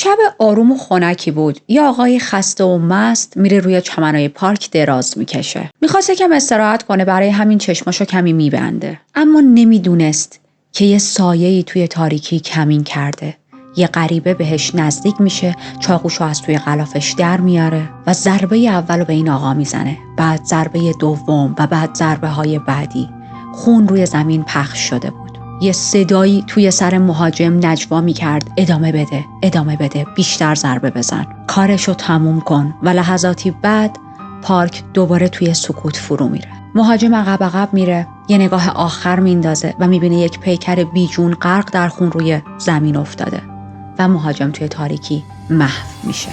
شب آروم و خنکی بود. یه آقای خسته و مست میره روی چمنای پارک دراز میکشه. میخواسته کم استراحت کنه، برای همین چشماشو کمی میبنده. اما نمیدونست که یه سایه‌ای توی تاریکی کمین کرده. یه غریبه بهش نزدیک میشه، چاقوشو از توی غلافش در میاره و ضربه اولو به این آقا میزنه. بعد ضربه دوم و بعد ضربه های بعدی. خون روی زمین پخش شده بود. یه صدایی توی سر مهاجم نجوا میکرد ادامه بده، بیشتر ضربه بزن، کارشو تموم کن. و لحظاتی بعد پارک دوباره توی سکوت فرو میره. مهاجم عقب میره، یه نگاه آخر میندازه و میبینه یک پیکر بیجون غرق در خون روی زمین افتاده و مهاجم توی تاریکی محو میشه.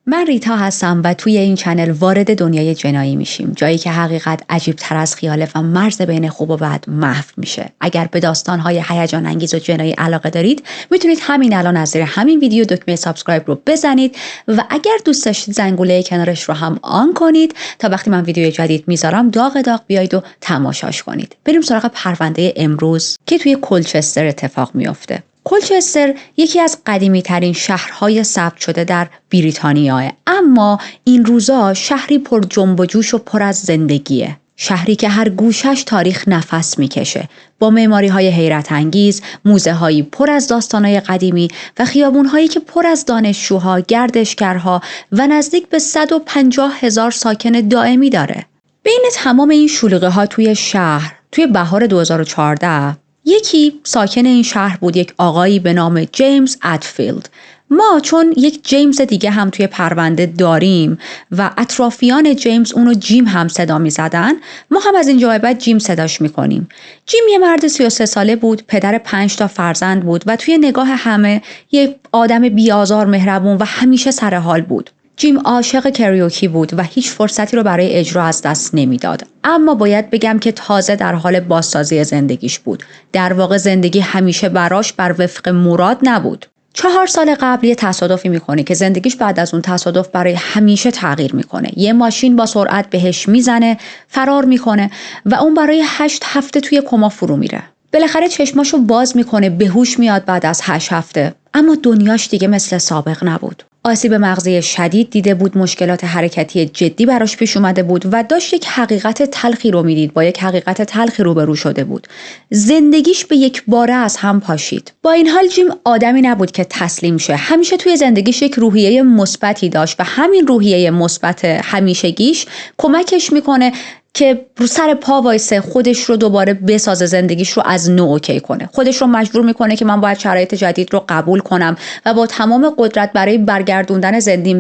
من ریتا هستم و توی این چنل وارد دنیای جنایی میشیم، جایی که حقیقت عجیب تر از خیاله و مرز بین خوب و بد محو میشه. اگر به داستان‌های هیجان انگیز و جنایی علاقه دارید، میتونید همین الان از زیر همین ویدیو دکمه سابسکرایب رو بزنید و اگر دوست داشتید زنگوله کنارش رو هم آن کنید تا وقتی من ویدیو جدید میذارم داغ بیاید و تماشاش کنید. بریم سراغ پرونده امروز که توی کلچستر اتفاق میفته. کلچستر یکی از قدیمی ترین شهرهای ثبت شده در بریتانیاه، اما این روزا شهری پر جنب و جوش و پر از زندگیه. شهری که هر گوشش تاریخ نفس میکشه، با معماری‌های حیرت انگیز، موزه‌هایی پر از داستان‌های قدیمی و خیابون‌هایی که پر از دانشجوها، گردشگرها و نزدیک به 150,000 ساکن دائمی داره. بین تمام این شلوغی‌ها توی شهر، توی بهار 2014 یکی ساکن این شهر بود، یک آقایی به نام جیمز اتفیلد. ما چون یک جیمز دیگه هم توی پرونده داریم و اطرافیان جیمز اونو جیم هم صدا می زدن، ما هم از اینجا به بعد جیم صداش می کنیم. جیم یه مرد 33 ساله بود، پدر 5 تا فرزند بود و توی نگاه همه یه آدم بی‌آزار، مهربون و همیشه سر حال بود. جیم عاشق کریوکی بود و هیچ فرصتی رو برای اجرا از دست نمیداد. اما باید بگم که تازه در حال بازسازی زندگیش بود. در واقع زندگی همیشه براش بر وفق مراد نبود. 4 سال قبل یه تصادفی میکنه که زندگیش بعد از اون تصادف برای همیشه تغییر میکنه. یه ماشین با سرعت بهش میزنه، فرار میکنه و اون برای 8 هفته توی کما فرو میره. بالاخره چشماشو باز میکنه، به هوش میاد بعد از 8 هفته. اما دنیاش دیگه مثل سابق نبود. آسیب مغزی شدید دیده بود، مشکلات حرکتی جدی براش پیش اومده بود و داشت یک حقیقت تلخی رو میدید، با یک حقیقت تلخی روبرو شده بود. زندگیش به یک باره از هم پاشید. با این حال جیم آدمی نبود که تسلیم شه. همیشه توی زندگیش یک روحیه مثبتی داشت و همین روحیه مثبت همیشگیش کمکش میکنه که رو سر پا وایسه، خودش رو دوباره بسازه، زندگیش رو از نو اوکی کنه. خودش رو مجبور میکنه که من باید شرایط جدید رو قبول کنم و با تمام قدرت برای برگردوندن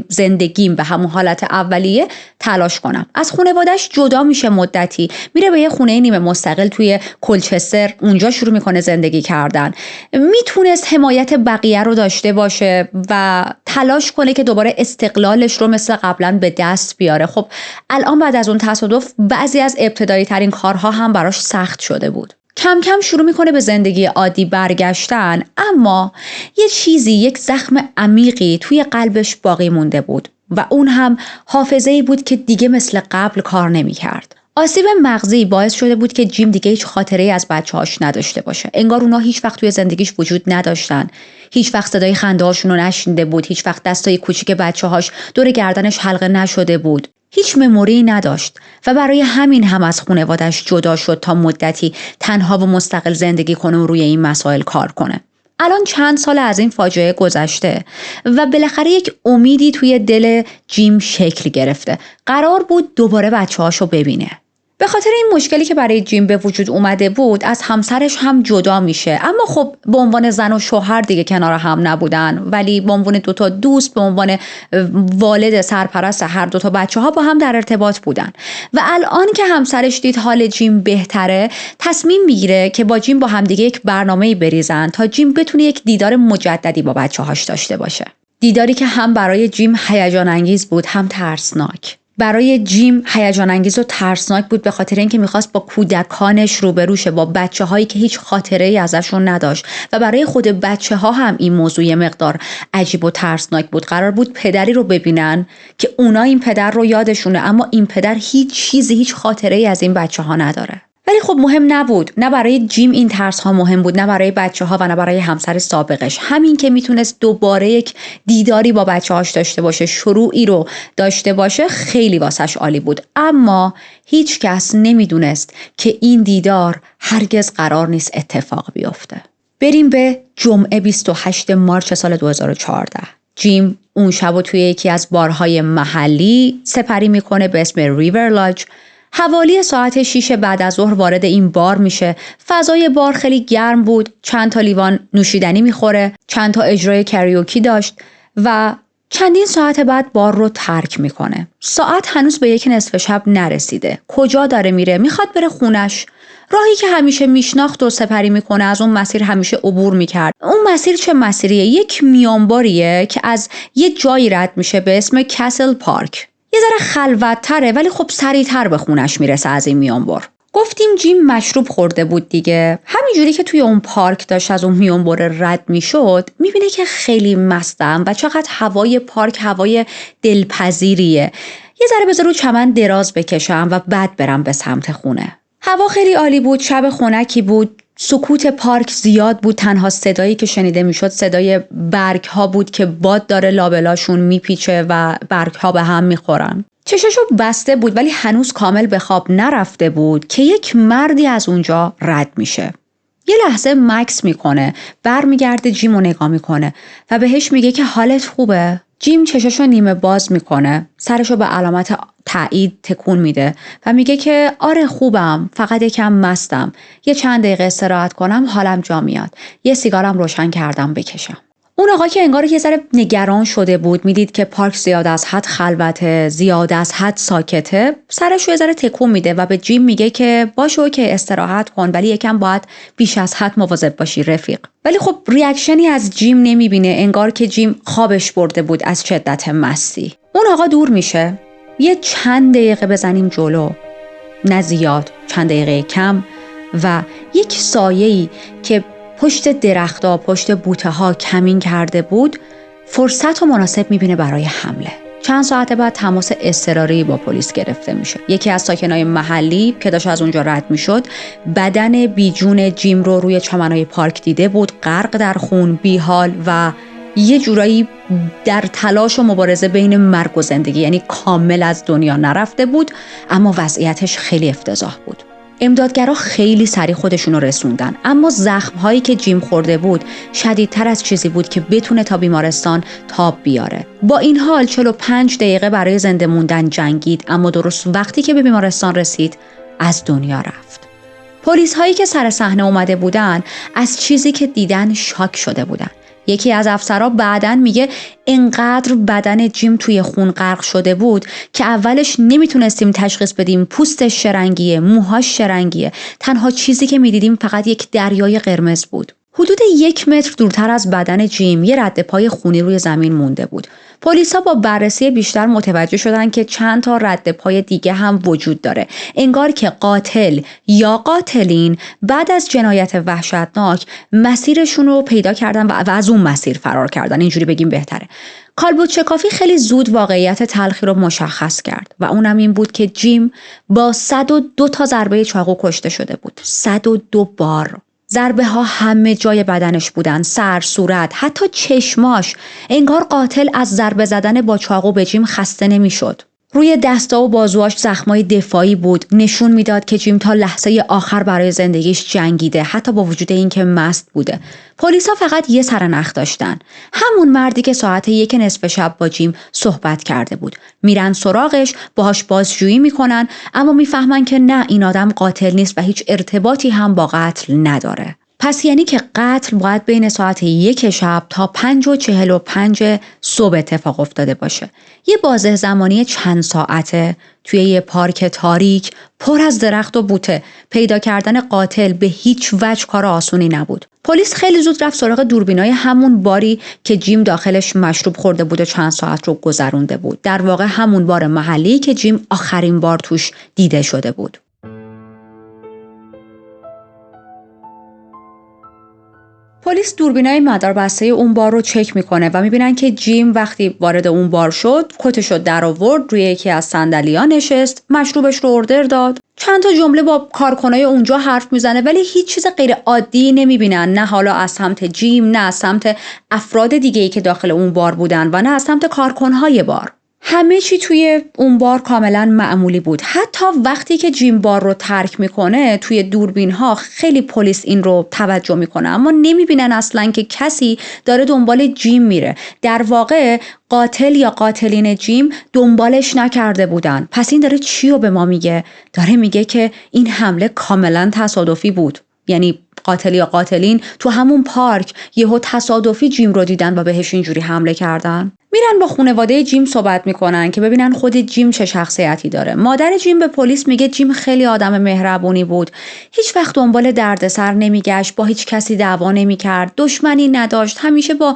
زندگیم به همون حالت اولیه تلاش کنم. از خانواده‌اش جدا میشه، مدتی میره به یه خونه نیمه مستقل توی کلچستر، اونجا شروع میکنه زندگی کردن. میتونست حمایت بقیه رو داشته باشه و تلاش کنه که دوباره استقلالش رو مثل قبلا به دست بیاره. خب الان بعد از اون تصادف بعضی از ابتدایی ترین کارها هم براش سخت شده بود. کم کم شروع میکنه به زندگی عادی برگشتن، اما یه چیزی، یک زخم عمیقی توی قلبش باقی مونده بود و اون هم حافظه‌ای بود که دیگه مثل قبل کار نمیکرد. آسیب مغزی باعث شده بود که جیم دیگه هیچ خاطره‌ای از بچه‌هاش نداشته باشه. انگار اونا هیچ وقت توی زندگیش وجود نداشتن. هیچ وقت صدای خنده‌هاشون رو نشنیده بود. هیچ وقت دستای کوچیک بچه‌هاش دور گردنش حلقه نشده بود. هیچ مموری نداشت و برای همین هم از خانواده‌اش جدا شد تا مدتی تنها و مستقل زندگی کنه و روی این مسائل کار کنه. الان چند سال از این فاجعه گذشته و بالاخره یک امیدی توی دل جیم شکل گرفته. قرار بود دوباره بچه‌هاشو ببینه. به خاطر این مشکلی که برای جیم به وجود اومده بود از همسرش هم جدا میشه، اما خب به عنوان زن و شوهر دیگه کنار هم نبودن، ولی به عنوان دوتا دوست، به عنوان والد سرپرست هر دوتا بچه ها با هم در ارتباط بودن و الان که همسرش دید حال جیم بهتره تصمیم میگیره که با جیم با هم دیگه یک برنامه‌ای بریزن تا جیم بتونه یک دیدار مجددی با بچه هاش داشته باشه. دیداری که هم برای جیم هیجان انگیز بود هم ترسناک. برای جیم هیجان انگیز و ترسناک بود به خاطر اینکه میخواست با کودکانش روبرو شه، با بچه‌هایی که هیچ خاطره‌ای ازشون نداشت و برای خود بچه‌ها هم این موضوع یه مقدار عجیب و ترسناک بود. قرار بود پدری رو ببینن که اونا این پدر رو یادشونه، اما این پدر هیچ خاطره‌ای از این بچه‌ها نداره. ولی خب مهم نبود، نه برای جیم این ترس ها مهم بود، نه برای بچه ها و نه برای همسر سابقش. همین که میتونست دوباره یک دیداری با بچه هاش داشته باشه، شروعی رو داشته باشه، خیلی واسش عالی بود. اما هیچ کس نمیدونست که این دیدار هرگز قرار نیست اتفاق بیفته. بریم به جمعه 28 مارس سال 2014. جیم اون شب توی یکی از بارهای محلی سپری میکنه به اسم ریور لاج. حوالی ساعت 6 بعد از ظهر وارد این بار میشه. فضای بار خیلی گرم بود، چند تا لیوان نوشیدنی میخوره، چند تا اجرای کاریوکی داشت و چندین ساعت بعد بار رو ترک میکنه. ساعت هنوز به 1:30 شب نرسیده. کجا داره میره؟ میخواد بره خونش. راهی که همیشه میشناخت و سپری میکنه، از اون مسیر همیشه عبور میکرد. اون مسیر چه مسیریه؟ یک میانباریه که از یه جایی رد میشه به اسم کسل پارک. یه ذره خلوت‌تره ولی خب سریع‌تر به خونش میرسه از این میانبر. گفتیم جیم مشروب خورده بود دیگه. همینجوری که توی اون پارک داشت از اون میانبر رد میشد، میبینه که خیلی مستم و چقدر هوای پارک هوای دلپذیریه. یه ذره بذار رو چمن دراز بکشم و بعد برم به سمت خونه. هوا خیلی عالی بود، شب خنکی بود. سکوت پارک زیاد بود، تنها صدایی که شنیده میشد صدای برگ ها بود که باد داره لابلاشون میپیچه و برگ ها به هم میخورن. چششو بسته بود ولی هنوز کامل به خواب نرفته بود که یک مردی از اونجا رد میشه. یه لحظه مکس میکنه، برمیگرده جیم رو نگاه میکنه و بهش میگه که حالت خوبه؟ جیم چششو نیمه باز میکنه، سرشو به علامت تایید تکون میده و میگه که آره خوبم، فقط یکم مستم. یه چند دقیقه استراحت کنم حالم جا میاد. یه سیگارم روشن کردم بکشم. اون آقا که انگار یه ذره نگران شده بود، میدید که پارک زیاد از حد خلوته، زیاد از حد ساکته، سرش رو یه ذره تکون میده و به جیم میگه که باشه که استراحت کن، ولی یکم باید بیش از حد مواظب باشی رفیق. ولی خب ریاکشنی از جیم نمیبینه، انگار که جیم خوابش برده بود از شدت مستی. اون آقا دور میشه. یه چند دقیقه بزنیم جلو، نه زیاد، چند دقیقه کم، و یک سایه‌ای که پشت درخت‌ها، پشت بوته‌ها کمین کرده بود، فرصت و مناسب می‌بینه برای حمله. چند ساعت بعد تماس اضطراری با پلیس گرفته میشه. یکی از ساکنای محلی که داشت از اونجا رد میشد، بدن بیجون جیم رو روی چمنای پارک دیده بود، غرق در خون، بیحال و یه جورایی در تلاش و مبارزه بین مرگ و زندگی، یعنی کامل از دنیا نرفته بود، اما وضعیتش خیلی افتضاح بود. امدادگرا خیلی سریع خودشونو رسوندن، اما زخم‌هایی که جیم خورده بود شدیدتر از چیزی بود که بتونه تا بیمارستان تاب بیاره. با این حال 45 دقیقه برای زنده موندن جنگید، اما درست وقتی که به بیمارستان رسید از دنیا رفت. پلیس هایی که سر صحنه اومده بودن از چیزی که دیدن شاک شده بودن. یکی از افسرها بعداً میگه انقدر بدن جیم توی خون غرق شده بود که اولش نمیتونستیم تشخیص بدیم پوستش چه رنگیه، موهاش چه رنگیه. تنها چیزی که میدیدیم فقط یک دریای قرمز بود. حدود 1 متر دورتر از بدن جیم یه رد پای خونی روی زمین مونده بود. پلیسا با بررسی بیشتر متوجه شدن که چند تا رد پای دیگه هم وجود داره. انگار که قاتل یا قاتلین بعد از جنایت وحشتناک مسیرشون رو پیدا کردن و از اون مسیر فرار کردن. اینجوری بگیم بهتره. کالبوتچکافی خیلی زود واقعیت تلخی رو مشخص کرد و اونم این بود که جیم با 102 تا ضربه چاقو کشته شده بود. 102 بار. ضربه ها همه جای بدنش بودن، سر، صورت، حتی چشماش. انگار قاتل از ضربه زدن با چاقو به جیم خسته نمی شد. روی دستا و بازوهاش زخمای دفاعی بود، نشون میداد که جیم تا لحظه آخر برای زندگیش جنگیده، حتی با وجود اینکه مست بوده. پلیسا فقط یه سرنخ داشتن، همون مردی که ساعت 1 نصف شب با جیم صحبت کرده بود. میرن سراغش، باهاش بازجویی میکنن، اما میفهمن که نه، این آدم قاتل نیست و هیچ ارتباطی هم با قتل نداره. پس یعنی که قتل باید بین ساعت 1 شب تا 5:45 صبح اتفاق افتاده باشه. یه بازه زمانی چند ساعته توی یه پارک تاریک پر از درخت و بوته. پیدا کردن قاتل به هیچ وجه کار آسونی نبود. پلیس خیلی زود رفت سراغ دوربینای همون باری که جیم داخلش مشروب خورده بود و چند ساعت رو گذرونده بود. در واقع همون بار محلی که جیم آخرین بار توش دیده شده بود. پلیس دوربینای مداربسته اون بار رو چک میکنه و میبینن که جیم وقتی وارد اون بار شد، کتشو در آورد، روی یکی از صندلی‌ها نشست، مشروبش رو اوردر داد، چند تا جمله با کارکنای اونجا حرف میزنه، ولی هیچ چیز غیر عادی نمیبینن، نه حالا از سمت جیم، نه از سمت افراد دیگه‌ای که داخل اون بار بودن و نه از سمت کارکنهای بار. همه چی توی اون بار کاملا معمولی بود. حتی وقتی که جیم بار رو ترک میکنه، توی دوربین ها خیلی پلیس این رو توجه میکنه، اما نمیبینن اصلا که کسی داره دنبال جیم میره. در واقع قاتل یا قاتلین جیم دنبالش نکرده بودن. پس این داره چی رو به ما میگه؟ داره میگه که این حمله کاملا تصادفی بود. یعنی قاتل یا قاتلین تو همون پارک یهو تصادفی جیم رو دیدن و بهش اینجوری حمله کردن. میرن با خانواده جیم صحبت میکنن که ببینن خود جیم چه شخصیتی داره. مادر جیم به پلیس میگه جیم خیلی آدم مهربونی بود، هیچ وقت دنبال دردسر نمیگشت، با هیچ کسی دعوا نمیکرد، دشمنی نداشت، همیشه با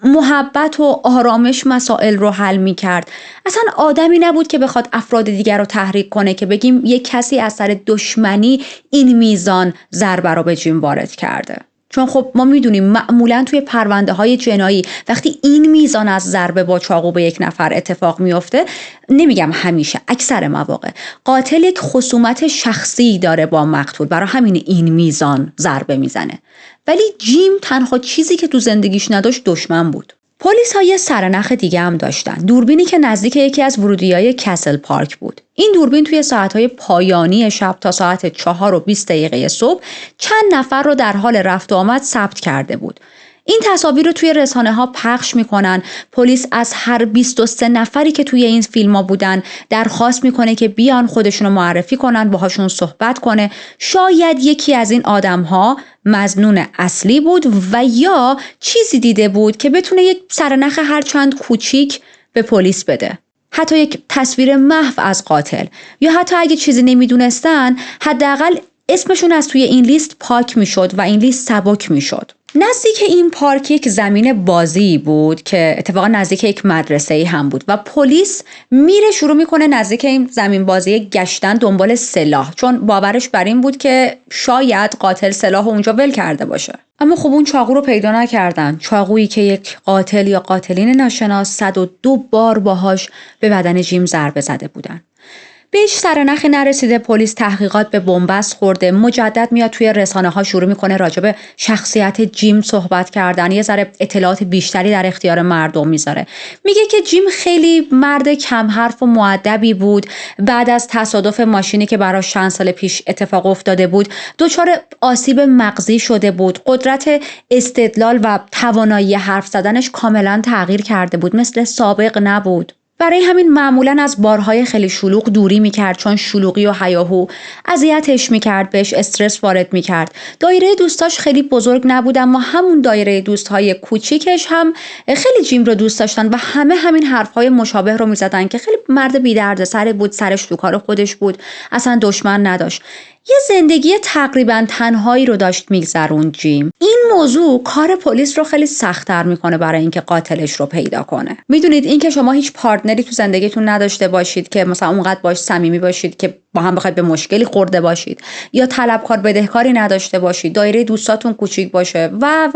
محبت و آرامش مسائل رو حل میکرد. اصلا آدمی نبود که بخواد افراد دیگر رو تحریک کنه که بگیم یک کسی از سر دشمنی این میزان ضربه رو به جیم وارد کرده. چون خب ما میدونیم معمولا توی پرونده های جنایی وقتی این میزان از ضربه با چاقو به یک نفر اتفاق میفته، نمیگم همیشه، اکثر مواقع قاتل یک خصومت شخصی داره با مقتول، برای همین این میزان ضربه میزنه. ولی جیم تنها چیزی که تو زندگیش نداشت دشمن بود. پلیس ها یه سرنخ دیگه هم داشتن، دوربینی که نزدیک یکی از ورودی‌های کسل پارک بود. این دوربین توی ساعت‌های پایانی شب تا ساعت 4:20 صبح چند نفر رو در حال رفت و آمد ثبت کرده بود. این تصاویر رو توی رسانه‌ها پخش میکنن. پلیس از هر 23 نفری که توی این فیلم‌ها بودن درخواست میکنه که بیان خودشون رو معرفی کنن، باهاشون صحبت کنه. شاید یکی از این آدم‌ها مظنون اصلی بود و یا چیزی دیده بود که بتونه یک سرنخ هر چند کوچیک به پلیس بده. حتی یک تصویر محو از قاتل، یا حتی اگه چیزی نمیدونستن حداقل اسمشون از توی این لیست پاک میشد و این لیست سبک میشد. نزدیک این پارک یک زمین بازی بود که اتفاقا نزدیک یک مدرسه‌ای هم بود و پلیس میره شروع میکنه نزدیک این زمین بازی گشتن دنبال سلاح، چون باورش بر این بود که شاید قاتل سلاح اونجا ول کرده باشه. اما خب اون چاقو رو پیدا نکردن، چاقویی که یک قاتل یا قاتلین ناشناس 102 بار باهاش به بدن جیم ضربه زده بودن. بهش سرنخی نرسیده، پلیس تحقیقات به بنبست خورده، مجدد میاد توی رسانه ها شروع میکنه راجع به شخصیت جیم صحبت کردن، یه ذره اطلاعات بیشتری در اختیار مردم میذاره. میگه که جیم خیلی مرد کم حرف و مؤدبی بود، بعد از تصادف ماشینی که براش چند سال پیش اتفاق افتاده بود دچار آسیب مغزی شده بود، قدرت استدلال و توانایی حرف زدنش کاملا تغییر کرده بود، مثل سابق نبود. برای همین معمولاً از بارهای خیلی شلوغ دوری میکرد، چون شلوغی و هیاهو اذیتش میکرد، بهش استرس وارد میکرد. دایره دوستاش خیلی بزرگ نبود، اما همون دایره دوستهای کوچیکش هم خیلی جیم رو دوست داشتن و همه همین حرفهای مشابه رو میزدن که خیلی مرد بی‌دردسری بود، سرش تو کار خودش بود، اصلا دشمن نداشت. یه زندگی تقریبا تنهایی رو داشت میگذروند جیم. این موضوع کار پلیس رو خیلی سخت‌تر میکنه برای اینکه قاتلش رو پیدا کنه. میدونید اینکه شما هیچ پارتنری تو زندگیتون نداشته باشید که مثلا اونقدر باش صمیمی باشید که با هم بخواید به مشکلی خورده باشید، یا طلبکار بدهکاری نداشته باشید، دایره دوستاتون کوچیک باشه و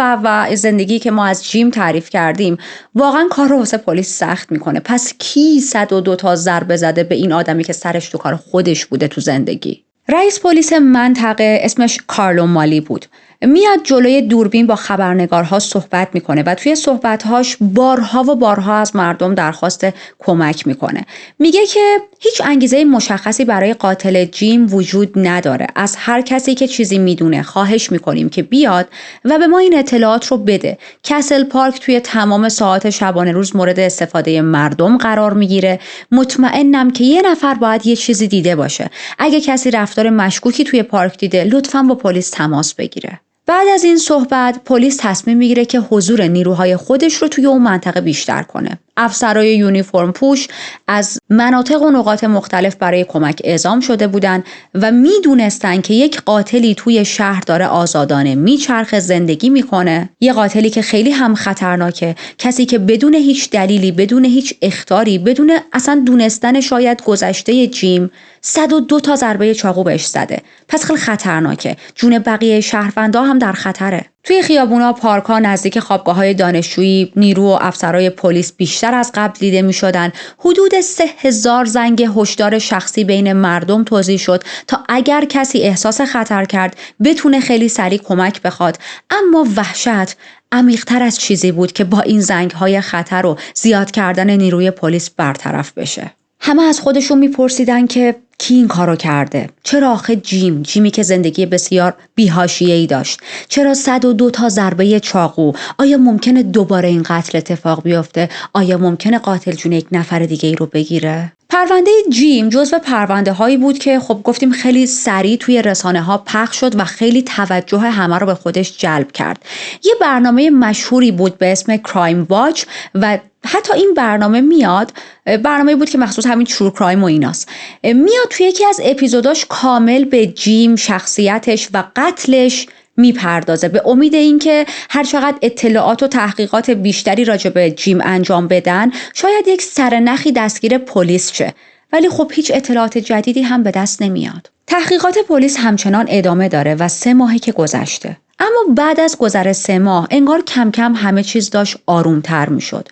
زندگی که ما از جیم تعریف کردیم، واقعا کار رو واسه پلیس سخت میکنه. پس کی 102 تا ضربه زده به این آدمی که سرش تو کار خودش بوده تو زندگی؟ رئیس پلیس منطقه اسمش کارلو مالی بود. میاد جلوی دوربین با خبرنگارها صحبت میکنه و توی صحبتهاش بارها و بارها از مردم درخواست کمک میکنه. میگه که هیچ انگیزه مشخصی برای قاتل جیم وجود نداره. از هر کسی که چیزی میدونه خواهش میکنیم که بیاد و به ما این اطلاعات رو بده. کسل پارک توی تمام ساعات شبانه روز مورد استفاده مردم قرار میگیره. مطمئنم که یه نفر باید یه چیزی دیده باشه. اگه کسی رفتار مشکوکی توی پارک دیده لطفاً با پلیس تماس بگیره. بعد از این صحبت پلیس تصمیم میگیره که حضور نیروهای خودش رو توی اون منطقه بیشتر کنه. افسرهای یونیفرم پوش از مناطق و نقاط مختلف برای کمک اعزام شده بودن و میدونستن که یک قاتلی توی شهر داره آزادانه میچرخه، زندگی میکنه. یه قاتلی که خیلی هم خطرناکه، کسی که بدون هیچ دلیلی، بدون هیچ اخطاری، بدون اصلا دونستن شاید گذشته جیم 102 تا ضربه چاقو بهش زده. پس خیلی خطرناکه. جون بقیه شهروندا هم در خطره. توی خیابونا، پارک‌ها، نزدیک خوابگاه‌های دانشجویی، نیرو و افسرهای پلیس بیشتر از قبل دیده می‌شدن. حدود 3000 زنگ هشدار شخصی بین مردم توزیع شد تا اگر کسی احساس خطر کرد بتونه خیلی سریع کمک بخواد. اما وحشت عمیق‌تر از چیزی بود که با این زنگ‌های خطر و زیاد کردن نیروی پلیس برطرف بشه. همه از خودشون میپرسیدن که کی این کارو کرده؟ چرا آخه جیمی که زندگی بسیار بی‌حاشیه‌ای داشت؟ چرا 102 تا ضربه چاقو؟ آیا ممکنه دوباره این قتل اتفاق بیفته؟ آیا ممکنه قاتل جون یک نفر دیگه ای رو بگیره؟ پرونده جیم جزو پرونده هایی بود که خب گفتیم خیلی سریع توی رسانه ها پخش شد و خیلی توجه همه رو به خودش جلب کرد. یه برنامه مشهوری بود به اسم کرایم واچ و حتی این برنامه بود که مخصوص همین ترو کرایم و ایناست. میاد توی یکی از اپیزوداش کامل به جیم، شخصیتش و قتلش میپردازه به امید اینکه هر چقدر اطلاعات و تحقیقات بیشتری راجع به جیم انجام بدن شاید یک سرنخی دستگیر پلیس شه. ولی خب هیچ اطلاعات جدیدی هم به دست نمیاد. تحقیقات پلیس همچنان ادامه داره و 3 ماهی که گذشته. اما بعد از گذر 3 ماه انگار کم کم همه چیز داشت آرومتر میشد.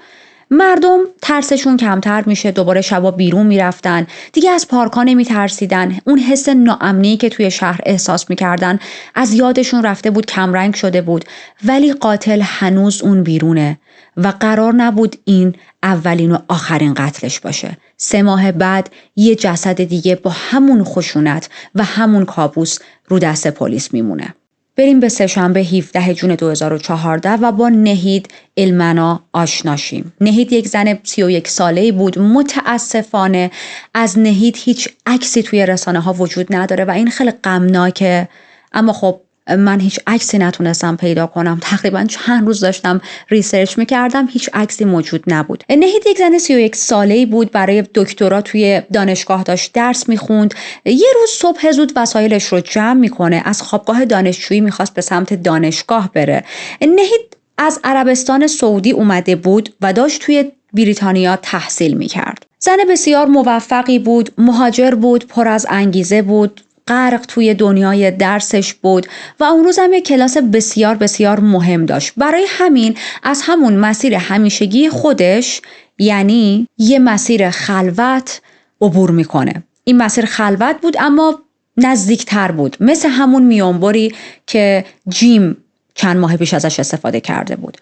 مردم ترسشون کمتر میشه، دوباره شبا بیرون میرفتن، دیگه از پارک‌ها نمیترسیدن. اون حس ناامنی که توی شهر احساس میکردن از یادشون رفته بود، کمرنگ شده بود. ولی قاتل هنوز اون بیرونه و قرار نبود این اولین و آخرین قتلش باشه. 3 ماه بعد یه جسد دیگه با همون خشونت و همون کابوس رو دست پلیس میمونه. بریم به سه‌شنبه 17 جون 2014 و با نهید ایلمنا آشنا شیم. نهید یک زن 31 ساله‌ای بود. متاسفانه از نهید هیچ عکسی توی رسانه ها وجود نداره و این خیلی غمناکه. اما خب من هیچ عکسی نتونستم پیدا کنم. تقریبا چند روز داشتم ریسرچ میکردم، هیچ عکسی موجود نبود. نهید یک زن 31 ساله‌ای بود. برای دکترا توی دانشگاه داشت درس میخوند. یه روز صبح زود وسایلش رو جمع میکنه، از خوابگاه دانشجویی میخواست به سمت دانشگاه بره. نهید از عربستان سعودی اومده بود و داشت توی بریتانیا تحصیل میکرد. زن بسیار موفقی بود، مهاجر بود، پر از انگیزه بود، غرق توی دنیای درسش بود و اون روز هم یک کلاس بسیار بسیار مهم داشت. برای همین از همون مسیر همیشگی خودش، یعنی یه مسیر خلوت، عبور میکنه. این مسیر خلوت بود اما نزدیکتر بود، مثل همون میانبری که جیم چند ماه پیش ازش استفاده کرده بود.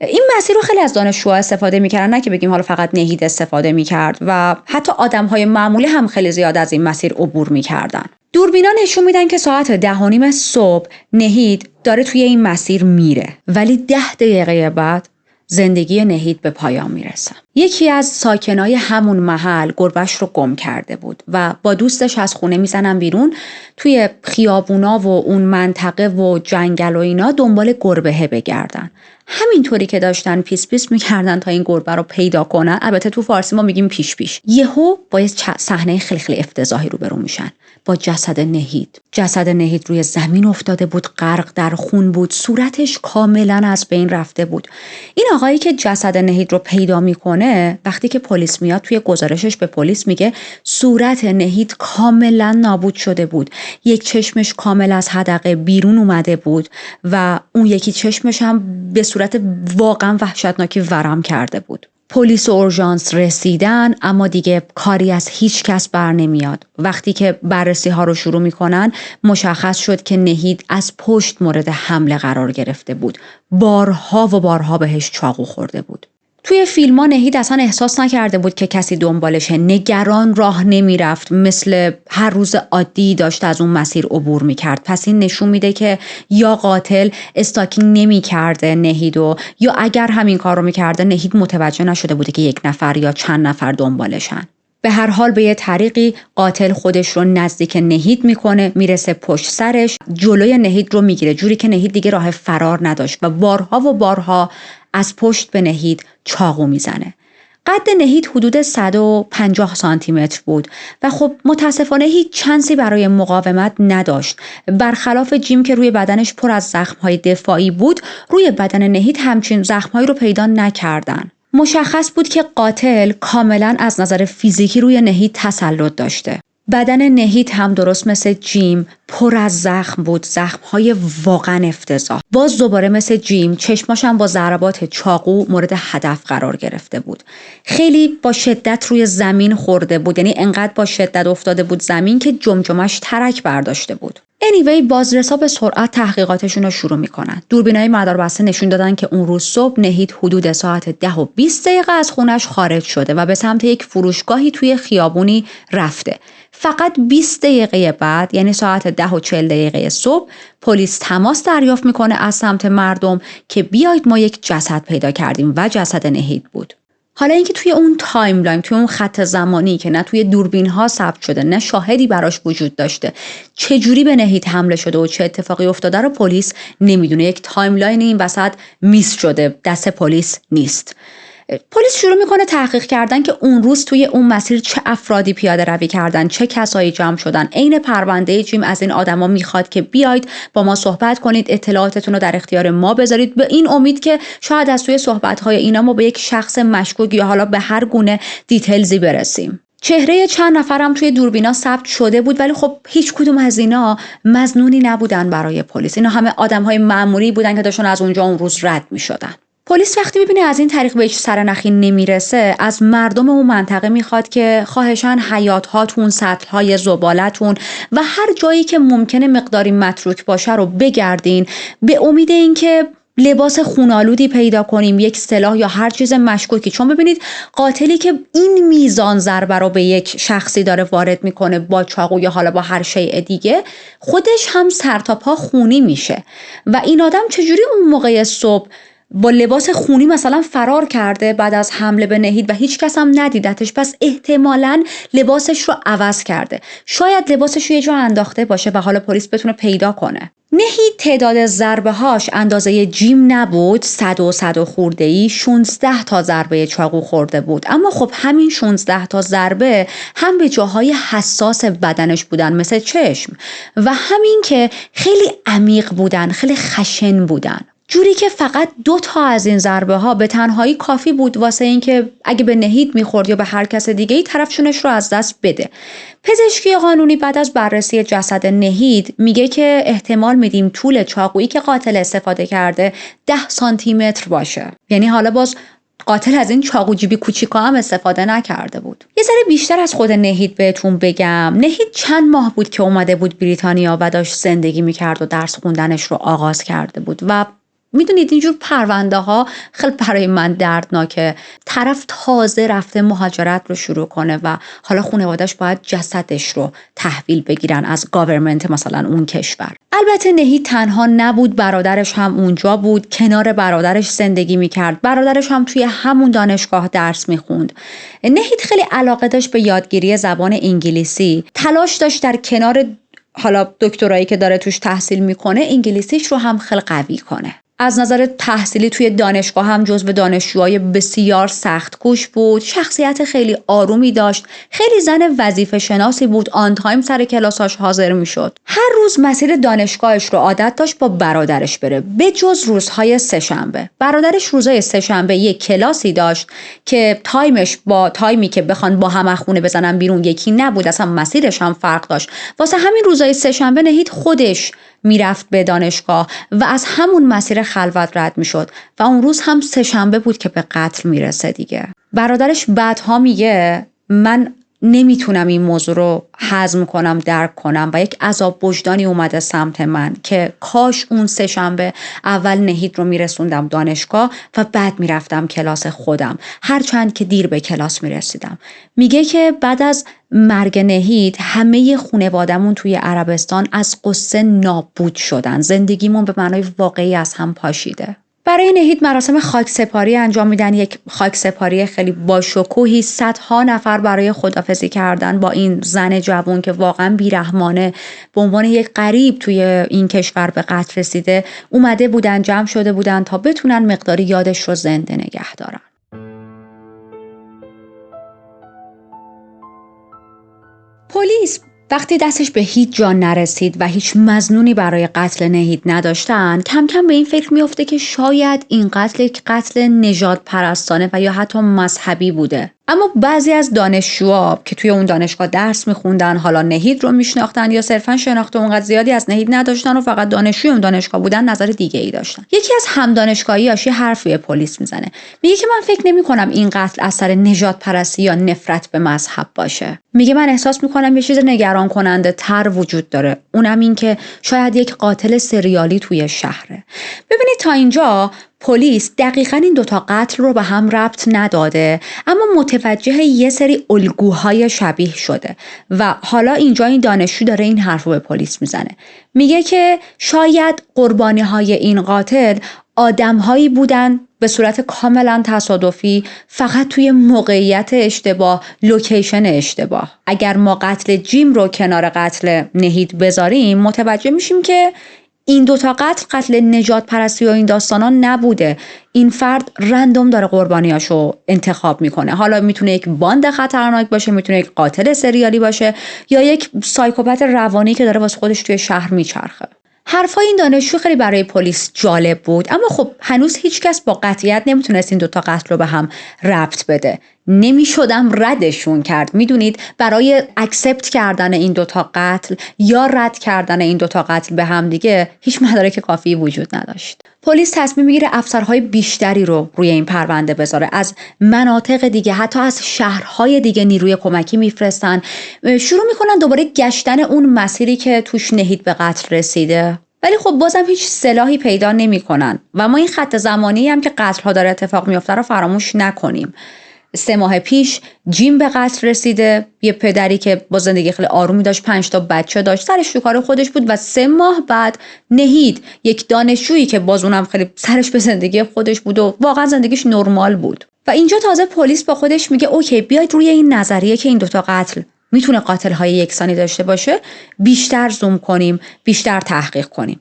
این مسیر رو خیلی از دانشجوها استفاده میکردن، نه که بگیم حالا فقط نهید استفاده میکرد و حتی آدمهای معمولی هم خیلی زیاد از این مسیر عبور میکردن. دوربینا نشون میدن که ساعت 10:30 صبح نهید داره توی این مسیر میره، ولی 10 دقیقه بعد زندگی نهید به پایان میرسه. یکی از ساکنای همون محل گربه‌اش رو گم کرده بود و با دوستش از خونه میزنن بیرون، توی خیابونا و اون منطقه و جنگل و اینا دنبال گربه بگردن. همینطوری که داشتن پیس پیس میکردن تا این گربه رو پیدا کنن، البته تو فارسی ما میگیم پیش پیش، یهو با یه صحنه خیلی خیلی افتضاحی روبرو میشن با جسد نهید. جسد نهید روی زمین افتاده بود، غرق در خون بود، صورتش کاملا از بین رفته بود. این آقایی که جسد نهید رو پیدا میکنه، وقتی که پلیس میاد توی گزارشش به پلیس میگه صورت نهید کاملا نابود شده بود. یک چشمش کامل از حدقه بیرون اومده بود و اون یکی چشمش هم به صورت واقعا وحشتناکی ورم کرده بود. پلیس و اورژانس رسیدن، اما دیگه کاری از هیچ کس بر نمیاد. وقتی که بررسی ها رو شروع میکنن مشخص شد که نهید از پشت مورد حمله قرار گرفته بود. بارها و بارها بهش چاقو خورده بود. توی فیلم ها نهید اصلا احساس نکرده بود که کسی دنبالشه. نگران راه نمیرفت، مثل هر روز عادی داشت از اون مسیر عبور میکرد. پس این نشون میده که یا قاتل استاکینگ نمیکرده نهیدو، یا اگر همین کار رو میکرده نهید متوجه نشده بوده که یک نفر یا چند نفر دنبالشن. به هر حال به یه طریقی قاتل خودش رو نزدیک نهید میکنه، میرسه پشت سرش، جلوی نهید رو میگیره، جوری که نهید دیگه راه فرار نداشت و بارها از پشت به نهید چاقو میزنه. قد نهید حدود 150 سانتی متر بود و خب متاسفانه هیچ چانسی برای مقاومت نداشت. برخلاف جیم که روی بدنش پر از زخم‌های دفاعی بود، روی بدن نهید همچین زخم‌هایی رو پیدا نکردن. مشخص بود که قاتل کاملا از نظر فیزیکی روی نهید تسلط داشته. بدن نهید هم درست مثل جیم پر از زخم بود، زخم‌های واقعا افتضاح. باز دوباره مثل جیم چشماش هم با ضربات چاقو مورد هدف قرار گرفته بود. خیلی با شدت روی زمین خورده بود، یعنی انقدر با شدت افتاده بود زمین که جمجمش ترک برداشته بود. بازرسا به سرعت تحقیقاتشون رو شروع میکنن. دوربینای مداربسته نشون دادن که اون روز صبح نهید حدود ساعت 10:20 از خونش خارج شده و به سمت یک فروشگاهی توی خیابونی رفته. فقط 20 دقیقه بعد، یعنی ساعت 10:40 صبح، پلیس تماس دریافت میکنه از سمت مردم که بیایید ما یک جسد پیدا کردیم و جسد نهید بود. حالا اینکه توی اون تایملاین، توی اون خط زمانی که نه توی دوربین ها ثبت شده نه شاهدی براش وجود داشته، چه جوری به نهید حمله شده و چه اتفاقی افتاده رو پلیس نمیدونه. یک تایملاین این وسط میس شده، دست پلیس نیست. پلیس شروع میکنه تحقیق کردن که اون روز توی اون مسیر چه افرادی پیاده روی کردن، چه کسایی جمع شدن. عین پرونده جیم از این آدما میخواد که بیاید با ما صحبت کنید، اطلاعاتتون رو در اختیار ما بذارید، به این امید که شاید از توی صحبت‌های اینا ما به یک شخص مشکوک یا حالا به هر گونه دیتیلزی برسیم. چهره چند نفرم توی دوربینا ثبت شده بود، ولی خب هیچ کدوم از اینا مظنونی نبودن برای پلیس. اینا همه آدم‌های معمولی بودن که داشتن از اونجا اون روز رد می‌شدن. پلیس وقتی می‌بینه از این طریق به هیچ سرنخی نمیرسه، از مردم اون منطقه میخواد که خواهشاً حیاط‌هاتون، سطل‌های زبالتون و هر جایی که ممکنه مقداری متروک باشه رو بگردین، به امید اینکه لباس خونالودی پیدا کنیم، یک سلاح یا هر چیز مشکوکی. چون ببینید قاتلی که این میزان ضربه رو به یک شخصی داره وارد میکنه با چاقو یا حالا با هر شیء دیگه، خودش هم سر تا پا خونی میشه و این آدم چجوری اون موقع صبح با لباس خونی مثلا فرار کرده بعد از حمله به نهید و هیچ کس هم ندیدتش؟ پس احتمالاً لباسش رو عوض کرده، شاید لباسش رو یه جا انداخته باشه و حالا پلیس بتونه پیدا کنه. نهید تعداد ضربه هاش اندازه جیم نبود، 100 خورده‌ای، 16 تا ضربه چاقو خورده بود. اما خب همین 16 تا ضربه هم به جاهای حساس بدنش بودن، مثل چشم، و همین که خیلی عمیق بودن، خیلی خشن بودن، جوری که فقط 2 تا از این ضربه ها به تنهایی کافی بود واسه این که اگه به نهید میخورد یا به هر کس دیگه ای طرف جونش رو از دست بده. پزشکی قانونی بعد از بررسی جسد نهید میگه که احتمال میدیم طول چاقویی که قاتل استفاده کرده 10 سانتی متر باشه. یعنی حالا باز قاتل از این چاقو جیبی کوچیکا هم استفاده نکرده بود. یه ذره بیشتر از خود نهید بهتون بگم. نهید چند ماه بود که اومده بود بریتانیا و داشت زندگی میکرد و درس خوندنش رو آغاز کرده بود و میدونید اینجور پرونده ها خیلی برای من دردناکه. طرف تازه رفته مهاجرت رو شروع کنه و حالا خانواده‌اش باید جسدش رو تحویل بگیرن از گاورمنت مثلا اون کشور. البته نهید تنها نبود، برادرش هم اونجا بود، کنار برادرش زندگی میکرد. برادرش هم توی همون دانشگاه درس میخوند. نهید خیلی علاقه داشت به یادگیری زبان انگلیسی. تلاش داشت در کنار حالا دکترایی که داره توش تحصیل میکنه انگلیسیش رو هم خیلی قوی کنه. از نظر تحصیلی توی دانشگاه هم جزو دانشجوهای بسیار سخت کوش بود. شخصیت خیلی آرومی داشت. خیلی زن وظیفه شناسی بود. آن تایم سر کلاساش حاضر میشد. هر روز مسیر دانشگاهش رو عادت داشت با برادرش بره، به جز روزهای سه‌شنبه. برادرش روزهای سه‌شنبه یک کلاسی داشت که تایمش با تایمی که بخوان با هم خونه بزنن بیرون یکی نبود، اصلا مسیرش هم فرق داشت. واسه همین روزهای سه‌شنبه نهید خودش میرفت به دانشگاه و از همون مسیر خلوت رد میشد و اون روز هم سه‌شنبه بود که به قتل میرسه دیگه. برادرش بعدها میگه من نمیتونم این موضوع رو هضم کنم، درک کنم و یک عذاب وجدانی اومده سمت من که کاش اون سه‌شنبه اول نهید رو میرسوندم دانشگاه و بعد میرفتم کلاس خودم، هرچند که دیر به کلاس میرسیدم. میگه که بعد از مرگ نهید همه خانواده‌مون توی عربستان از قصه نابود شدن، زندگیمون به معنای واقعی از هم پاشیده. برای نهید مراسم خاکسپاری انجام میدن، یک خاکسپاری خیلی باشکوهی. صدها نفر برای خدافظی کردن با این زن جوان که واقعا بیرحمانه به عنوان یک غریب توی این کشور به قتل رسیده اومده بودن، جمع شده بودن تا بتونن مقداری یادش رو زنده نگه دارن. پلیس وقتی دستش به هیچ جا نرسید و هیچ مظنونی برای قتل نهید نداشتن، کم کم به این فکر میفته که شاید این قتل یک قتل نژاد پرستانه و یا حتی مذهبی بوده. اما بعضی از دانشجوها که توی اون دانشگاه درس میخوندن، حالا نهید رو میشناختن یا صرفا شناخت اونقدر زیادی از نهید نداشتن و فقط دانشجوی اون دانشگاه بودن، نظر دیگه ای داشتن. یکی از همدانشگاهیاش یه حرفی به پلیس میزنه، میگه که من فکر نمی‌کنم این قتل اثر نژاد پرستی یا نفرت به مذهب باشه. میگه من احساس میکنم یه چیز نگران کننده تر وجود داره، اونم این که شاید یک قاتل سریالی توی شهره. ببینید تا اینجا پلیس دقیقاً این دوتا قتل رو به هم ربط نداده، اما متوجه یه سری الگوهای شبیه شده و حالا اینجا این دانشجو داره این حرف رو به پلیس میزنه. میگه که شاید قربانی‌های این قاتل آدم‌هایی بودن به صورت کاملا تصادفی، فقط توی موقعیت اشتباه، لوکیشن اشتباه. اگر ما قتل جیم رو کنار قتل نهید بذاریم، متوجه میشیم که این دوتا قتل نژاد پرستی و این داستانا نبوده. این فرد رندوم داره قربانیاشو انتخاب میکنه. حالا میتونه یک باند خطرناک باشه، میتونه یک قاتل سریالی باشه یا یک سایکوپت روانی که داره واسه خودش توی شهر میچرخه. حرفای این دانشجو خیلی برای پلیس جالب بود، اما خب هنوز هیچ کس با قطعیت نمیتونست این دوتا قتل رو به هم ربط بده. نمیشدم ردشون کرد. میدونید برای اکسپت کردن این دوتا قتل یا رد کردن این دوتا قتل به هم دیگه هیچ مدارک کافی وجود نداشت. پلیس تصمیم میگیره افسرهای بیشتری رو روی این پرونده بذاره، از مناطق دیگه، حتی از شهرهای دیگه نیروی کمکی میفرستن، شروع میکنن دوباره گشتن اون مسیری که توش نهید به قتل رسیده. ولی خب بازم هیچ سلاحی پیدا نمیکنن و ما این خط زمانی هم که قتل‌ها داره اتفاق میفته رو فراموش نکنیم. 3 ماه پیش جیم به قتل رسیده، یه پدری که با زندگی خیلی آرومی داشت، 5 تا بچه داشت، سرش تو کار خودش بود و 3 ماه بعد نهید، یک دانشجویی که باز اونم خیلی سرش به زندگی خودش بود و واقعا زندگیش نرمال بود. و اینجا تازه پلیس با خودش میگه اوکی بیاید روی این نظریه که این دوتا قتل میتونه قاتل‌های یکسانی داشته باشه بیشتر زوم کنیم، بیشتر تحقیق کنیم.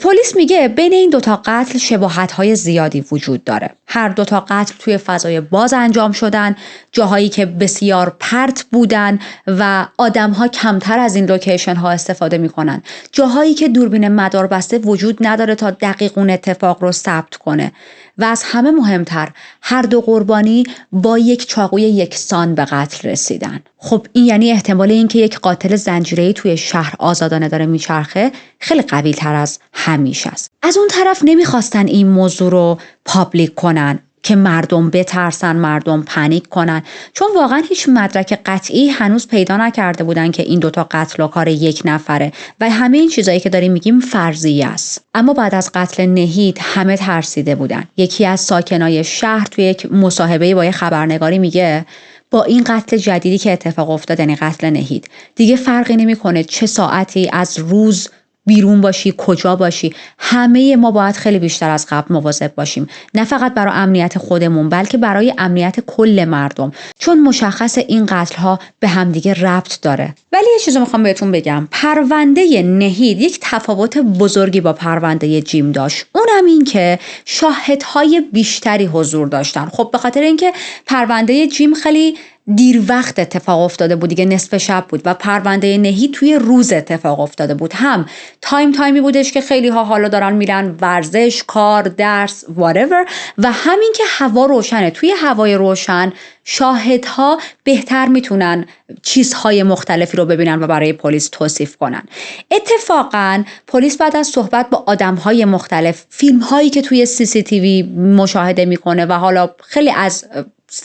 پلیس میگه بین این دوتا قتل شباهت‌های زیادی وجود داره. هر دوتا قتل توی فضای باز انجام شدن، جاهایی که بسیار پرت بودن و آدم‌ها کمتر از این لوکیشن‌ها استفاده می‌کنن، جاهایی که دوربین مداربسته وجود نداره تا دقیق اون اتفاق رو ثبت کنه و از همه مهمتر هر دو قربانی با یک چاقوی یکسان به قتل رسیدن. خب این یعنی احتمال اینکه یک قاتل زنجیره‌ای توی شهر آزادانه داره میچرخه خیلی قوی‌تر از همیشه است. از اون طرف نمیخواستن این موضوع رو پابلیک کنن که مردم بترسن، مردم پنیک کنن، چون واقعا هیچ مدرک قطعی هنوز پیدا نکرده بودن که این دوتا قتل و کار یک نفره و همه این چیزایی که داریم میگیم فرضیه است. اما بعد از قتل نهید همه ترسیده بودن. یکی از ساکنای شهر توی یک مصاحبه با یه خبرنگاری میگه با این قتل جدیدی که اتفاق افتاد، یعنی قتل نهید، دیگه فرقی نمیکنه چه ساعتی از روز بیرون باشی، کجا باشی، همه ما باید خیلی بیشتر از قبل مواظب باشیم، نه فقط برای امنیت خودمون بلکه برای امنیت کل مردم، چون مشخص این قتل ها به همدیگه ربط داره. ولی یه چیزو میخوام بهتون بگم، پرونده نهید یک تفاوت بزرگی با پرونده جیم داشت، اونم این که شاهدهای بیشتری حضور داشتن. خب به خاطر اینکه پرونده جیم خیلی دیر وقت اتفاق افتاده بود، دیگه نصف شب بود، و پرونده نهید توی روز اتفاق افتاده بود. هم تایمی بودش که خیلی ها حالا دارن میرن ورزش، کار، درس، whatever و همین که هوا روشنه، توی هوای روشن شاهدها بهتر میتونن چیزهای مختلفی رو ببینن و برای پلیس توصیف کنن. اتفاقا پلیس بعد از صحبت با آدمهای مختلف، فیلمهایی که توی CCTV مشاهده میکنه و حالا خیلی از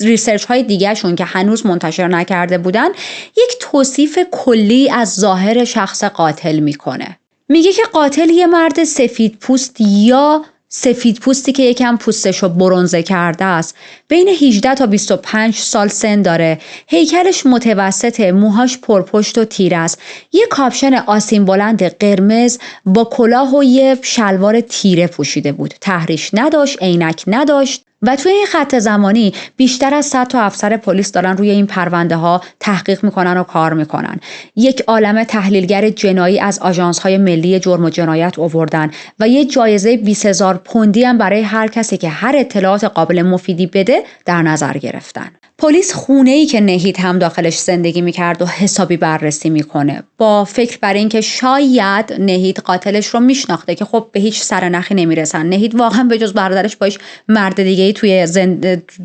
ریسرچ های دیگه شون که هنوز منتشر نکرده بودن، یک توصیف کلی از ظاهر شخص قاتل میکنه. میگه که قاتل یه مرد سفید پوست یا سفید پوستی که یکم پوستشو برنزه کرده است، بین 18 تا 25 سال سن داره، هیکلش متوسطه، موهاش پرپشت و تیره است، یه کاپشن آستین بلند قرمز با کلاه و یه شلوار تیره پوشیده بود، تحریش نداشت، عینک نداشت و توی این خط زمانی بیشتر از 100 تا افسر پلیس دارن روی این پرونده ها تحقیق میکنن و کار میکنن. یک عالمه تحلیلگر جنایی از آژانس‌های ملی جرم و جنایت آوردن و یه جایزه 20,000 پوندی هم برای هر کسی که هر اطلاعات قابل مفیدی بده در نظر گرفتن. پلیس خونه‌ای که نهید هم داخلش زندگی میکرد و حسابی بررسی میکنه، با فکر بر این که شاید نهید قاتلش رو میشناخته که خب به هیچ سرنخی نمیرسن. نهید واقعا به جز برادرش باش مرد دیگه‌ای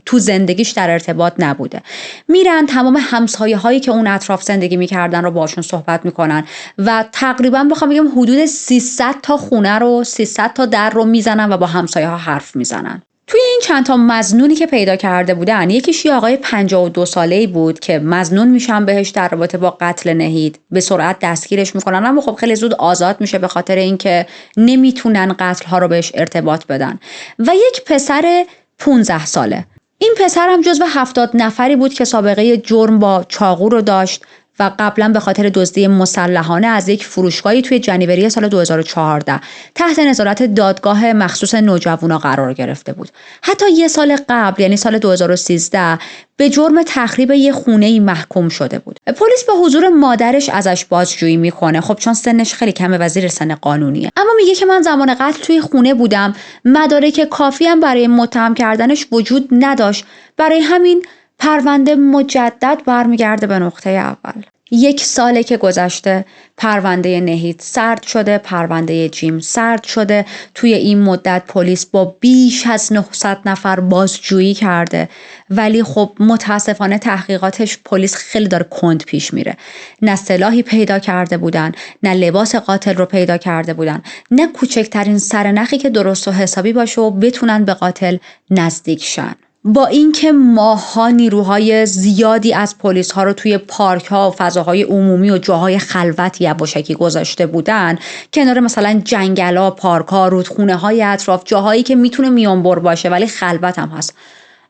تو زندگیش در ارتباط نبوده. میرن تمام همسایه‌هایی که اون اطراف زندگی میکردن رو باشون صحبت میکنن و تقریبا بخوام بگم حدود 300 تا خونه رو 300 تا در رو میزنن و با همسایه‌ها حرف میزنن. توی این چند تا مظنونی که پیدا کرده بودن، یکیش یه آقای 52 ساله‌ای بود که مظنون میشن بهش در رابطه با قتل نهید، به سرعت دستگیرش میکنن اما خب خیلی زود آزاد میشه به خاطر اینکه نمیتونن قتل ها رو بهش ارتباط بدن. و یک پسر 15 ساله. این پسر هم جزو 70 نفری بود که سابقه جرم با چاقو رو داشت و قبلا به خاطر دزدی مسلحانه از یک فروشگاهی توی جنوری سال 2014 تحت نظارت دادگاه مخصوص نوجوانا قرار گرفته بود. حتی یه سال قبل، یعنی سال 2013، به جرم تخریب یه خونه‌ای محکوم شده بود. پلیس به حضور مادرش ازش بازجویی میکنه، خب چون سنش خیلی کمه و زیر سن قانونیه، اما میگه که من زمان قتل توی خونه بودم، مدارک کافی هم برای متهم کردنش وجود نداشت، برای همین پرونده مجدد برمیگرده به نقطه اول. 1 ساله که گذشته، پرونده نهید سرد شده، پرونده جیم سرد شده. توی این مدت پلیس با بیش از 900 نفر بازجویی کرده، ولی خب متاسفانه تحقیقاتش پلیس خیلی داره کند پیش میره. نه سلاحی پیدا کرده بودن، نه لباس قاتل رو پیدا کرده بودن، نه کوچکترین سرنخی که درست و حسابی باشه و بتونن به قاتل نزدیک شن. با اینکه ماها نیروهای زیادی از پلیس ها رو توی پارک ها و فضاهای عمومی و جاهای خلوت یواشکی گذاشته بودن، کنار مثلا جنگلا، پارک ها، رودخونه های اطراف، جاهایی که میتونه میانبر باشه ولی خلوت هم هست،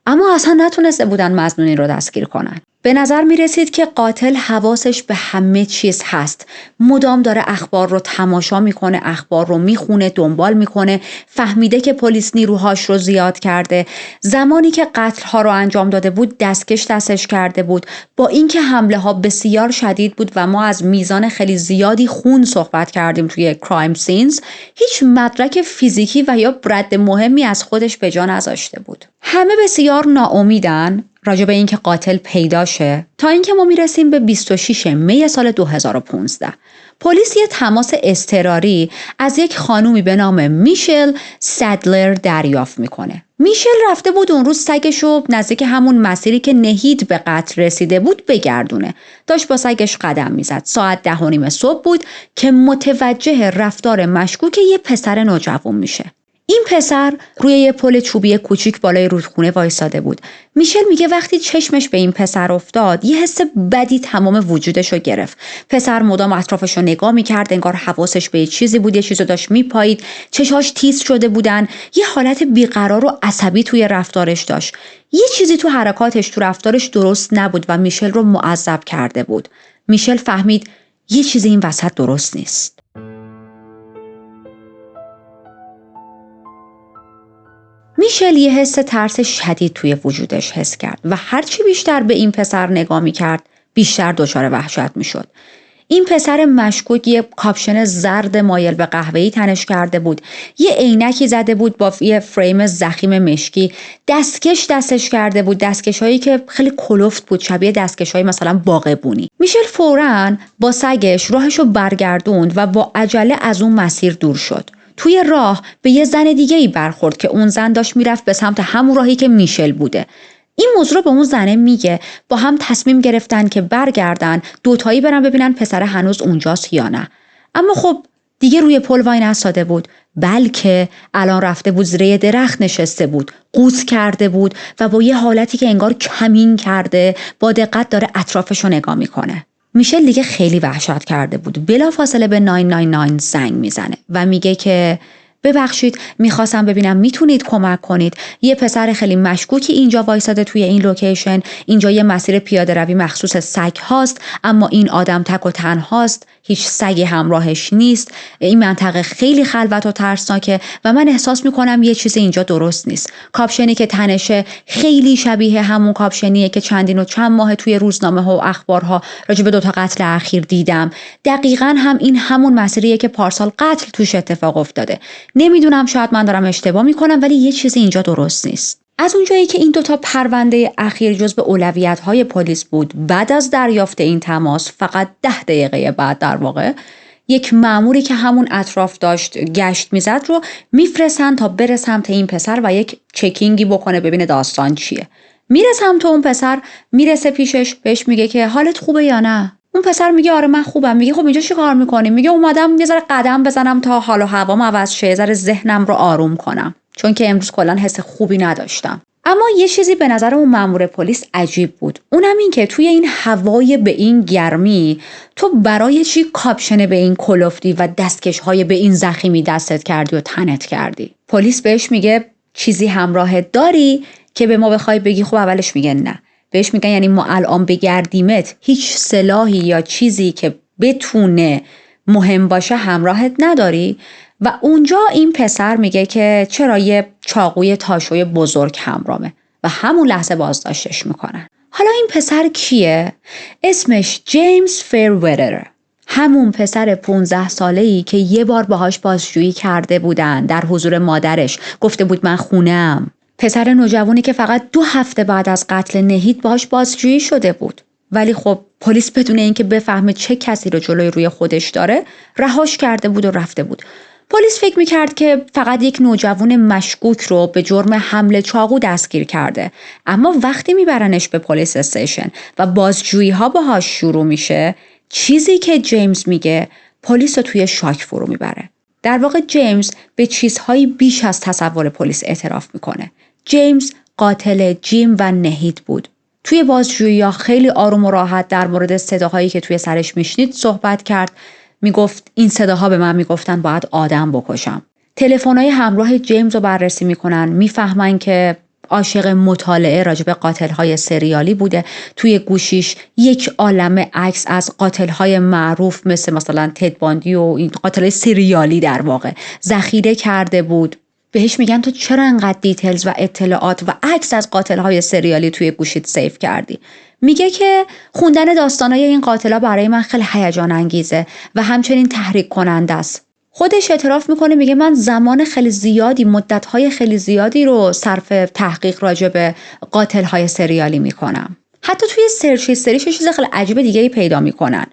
اما اصلا نتونسته بودن مظنونی رو دستگیر کنن. به نظر می رسید که قاتل حواسش به همه چیز هست، مدام داره اخبار رو تماشا میکنه، اخبار رو میخونه، دنبال میکنه، فهمیده که پلیس نیروهاش رو زیاد کرده. زمانی که قتل ها رو انجام داده بود دستکش دستش کرده بود. با اینکه حمله ها بسیار شدید بود و ما از میزان خیلی زیادی خون صحبت کردیم توی کرایم سینز، هیچ مدرک فیزیکی و یا رد مهمی از خودش به جا نذاشته بود. همه بسیار ناامیدن راجع به اینکه قاتل پیدا شه، تا اینکه ما میرسیم به 26 می سال 2015. پلیس یه تماس اضطراری از یک خانومی به نام میشل سدلر دریافت میکنه. میشل رفته بود اون روز سگشو نزدیک همون مسیری که نهید به قتل رسیده بود بگردونه. داشت با سگش قدم میزد. ساعت 10:30 صبح بود که متوجه رفتار مشکوک یه پسر نوجوان میشه. این پسر روی یه پل چوبی کوچیک بالای رودخونه وایساده بود. میشل میگه وقتی چشمش به این پسر افتاد یه حس بدی تمام وجودش رو گرفت. پسر مدام اطرافش رو نگاه میکرد، انگار حواسش به یه چیزی بود، یه چیزو داشت میپایید، چشاش تیز شده بودن، یه حالت بیقرار و عصبی توی رفتارش داشت. یه چیزی تو حرکاتش، تو رفتارش درست نبود و میشل رو معذب کرده بود. میشل فهمید یه چیزی این وسط درست نیست. میشل یه حس ترس شدید توی وجودش حس کرد و هرچی بیشتر به این پسر نگاه میکرد بیشتر دچار وحشت میشد. این پسر مشکوک یه کاپشن زرد مایل به قهوه‌ای تنش کرده بود، یه عینکی زده بود با یه فریم ضخیم مشکی، دستکش دستش کرده بود، دستکشایی که خیلی کلفت بود، شبیه دستکشای مثلا باغبونی. میشل فوراً با سگش راهشو برگردوند و با عجله از اون مسیر دور شد. توی راه به یه زن دیگه‌ای برخورد که اون زن داشت میرفت به سمت همون راهی که میشل بوده. این موضوع رو به اون زنه میگه. با هم تصمیم گرفتن که برگردن، دوتایی برن ببینن پسر هنوز اونجاست یا نه. اما خب دیگه روی پل وای نستاده بود، بلکه الان رفته بود زیر یه درخت نشسته بود، قوز کرده بود و با یه حالتی که انگار کمین کرده با دقت داره اطرافش رو نگاه میکنه. میشل دیگه خیلی وحشت کرده بود. بلافاصله به 999 زنگ میزنه و میگه که ببخشید، میخواستم ببینم میتونید کمک کنید. یه پسر خیلی مشکوکی اینجا وایساده توی این لوکیشن. اینجا یه مسیر پیاده روی مخصوص سگ هاست، اما این آدم تک و تنهاست، هیچ سگی همراهش نیست. این منطقه خیلی خلوت و ترسناکه و من احساس میکنم یه چیز اینجا درست نیست. کاپشنی که تنشه خیلی شبیه همون کاپشنیه که چندین و چند ماه توی روزنامه ها و اخبارها راجع به 2 قتل اخیر دیدم. دقیقاً هم این همون مسیریه که پارسال قتل توش اتفاق افتاده. نمیدونم، شاید من دارم اشتباه میکنم، ولی یه چیزی اینجا درست نیست. از اونجایی که این 2 پرونده اخیر جزو اولویت‌های پلیس بود، بعد از دریافت این تماس فقط 10 دقیقه بعد در واقع یک مأموری که همون اطراف داشت گشت میزد رو میفرستن تا بره سمت این پسر و یک چکینگی بکنه ببینه داستان چیه. میره سمت اون پسر، میرسه پیشش، بهش میگه که حالت خوبه یا نه؟ اون پسر میگه آره من خوبم. میگه خب اینجا چی کار میکنی؟ میگه اومدم یه ذره قدم بزنم تا حال و هوام عوض شه، یه ذره ذهنم رو آروم کنم، چون که امروز کلا حس خوبی نداشتم. اما یه چیزی به نظر اون مأمور پلیس عجیب بود. اونم این که توی این هوای به این گرمی تو برای چی کاپشن به این کلفتی و دستکش‌های به این ضخیمی دستت کردی و تنت کردی؟ پلیس بهش میگه چیزی همراهت داری که به ما بخوای بگی؟ خب اولش میگه نه. بهش میگن یعنی ما الان بگردیمت هیچ سلاحی یا چیزی که بتونه مهم باشه همراهت نداری؟ و اونجا این پسر میگه که چرا یه چاقوی تاشوی بزرگ همراهمه و همون لحظه بازداشتش میکنن. حالا این پسر کیه؟ اسمش جیمز فیرویدر، همون پسر 15 ساله‌ای که یه بار باهاش بازجویی کرده بودن در حضور مادرش، گفته بود من خونه‌ام. پسر نوجوانی که فقط 2 هفته بعد از قتل نهید باهاش بازجویی شده بود، ولی خب پلیس بدون اینکه بفهمه چه کسی رو جلوی روی خودش داره رهاش کرده بود و رفته بود. پلیس فکر میکرد که فقط یک نوجوان مشکوک رو به جرم حمل چاقو دستگیر کرده، اما وقتی میبرنش به پلیس استیشن و بازجویی ها باهاش شروع میشه، چیزی که جیمز میگه پلیس رو توی شاک فرو میبره. در واقع جیمز به چیزهایی بیش از تصور پلیس اعتراف میکنه. جیمز قاتل جیم و نهید بود. توی بازجویی‌ها خیلی آروم و راحت در مورد صداهایی که توی سرش میشنید صحبت کرد. میگفت این صداها به من میگفتن باید آدم بکشم. تلفن‌های همراه جیمز رو بررسی میکنن، میفهمن که عاشق مطالعه راجع به قاتل‌های سریالی بوده. توی گوشیش یک عالمه عکس از قاتل‌های معروف مثلا تد باندی و این قاتل‌های سریالی در واقع ذخیره کرده بود. بهش میگن تو چرا انقدر دیتیلز و اطلاعات و عکس از قاتل‌های سریالی توی گوشیت سیو کردی؟ میگه که خوندن داستانای این قاتلا برای من خیلی هیجان انگیزه و همچنین تحریک کننده است. خودش اعتراف میکنه، میگه من زمان خیلی زیادی، مدت‌های خیلی زیادی رو صرف تحقیق راجع به قاتل‌های سریالی میکنم. حتی توی سرچ هیستریش چیز خیلی عجیب دیگه‌ای پیدا میکنن.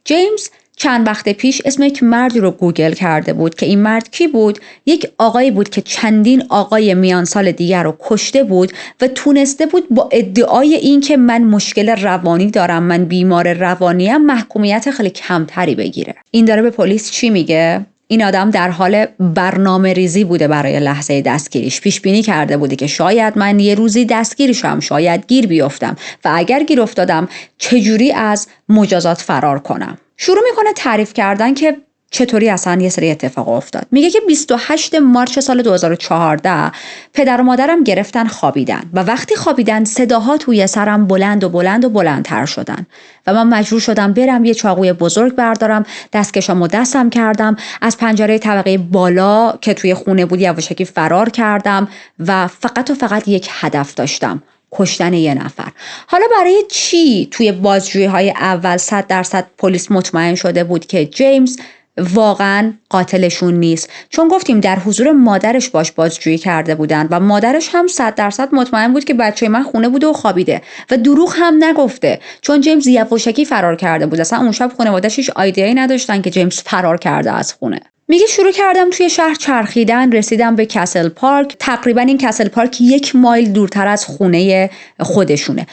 جیمز چند وقت پیش اسم یک مردی رو گوگل کرده بود که این مرد کی بود؟ یک آقایی بود که چندین آقای میان سال دیگر رو کشته بود و تونسته بود با ادعای این که من مشکل روانی دارم، من بیمار روانیم، محکومیت خیلی کمتری بگیره. این داره به پلیس چی میگه؟ این آدم در حال برنامه ریزی بوده برای لحظه دستگیریش. پیش بینی کرده بوده که شاید من یه روزی دستگیر شم، شاید گیر بیفتم و اگر گیر افتادم چجوری از مجازات فرار کنم. شروع میکنه تعریف کردن که چطوری اصلا یه سری اتفاق افتاد. میگه که 28 مارس سال 2014 پدر و مادرم گرفتن خوابیدن و وقتی خوابیدن صداها توی سرم بلند و بلند و بلندتر شدن و من مجبور شدم برم یه چاقوی بزرگ بردارم، دستکشامو دستم کردم، از پنجره طبقه بالا که توی خونه بود یواشکی فرار کردم و فقط یک هدف داشتم، کشتن یه نفر. حالا برای چی توی بازجویی‌های اول 100% پلیس مطمئن شده بود که جیمز واقعا قاتلشون نیست؟ چون گفتیم در حضور مادرش باش بازجویی کرده بودن و مادرش هم 100% مطمئن بود که بچه من خونه بوده و خوابیده و دروغ هم نگفته، چون جیمز یواشکی فرار کرده بود. اصلا اون شب خانواده‌اش هیچ ایده‌ای نداشتن که جیمز فرار کرده از خونه. میگه شروع کردم توی شهر چرخیدن، رسیدم به کسل پارک. تقریبا این کسل پارک 1 مایل دورتر از خونه خودشونه.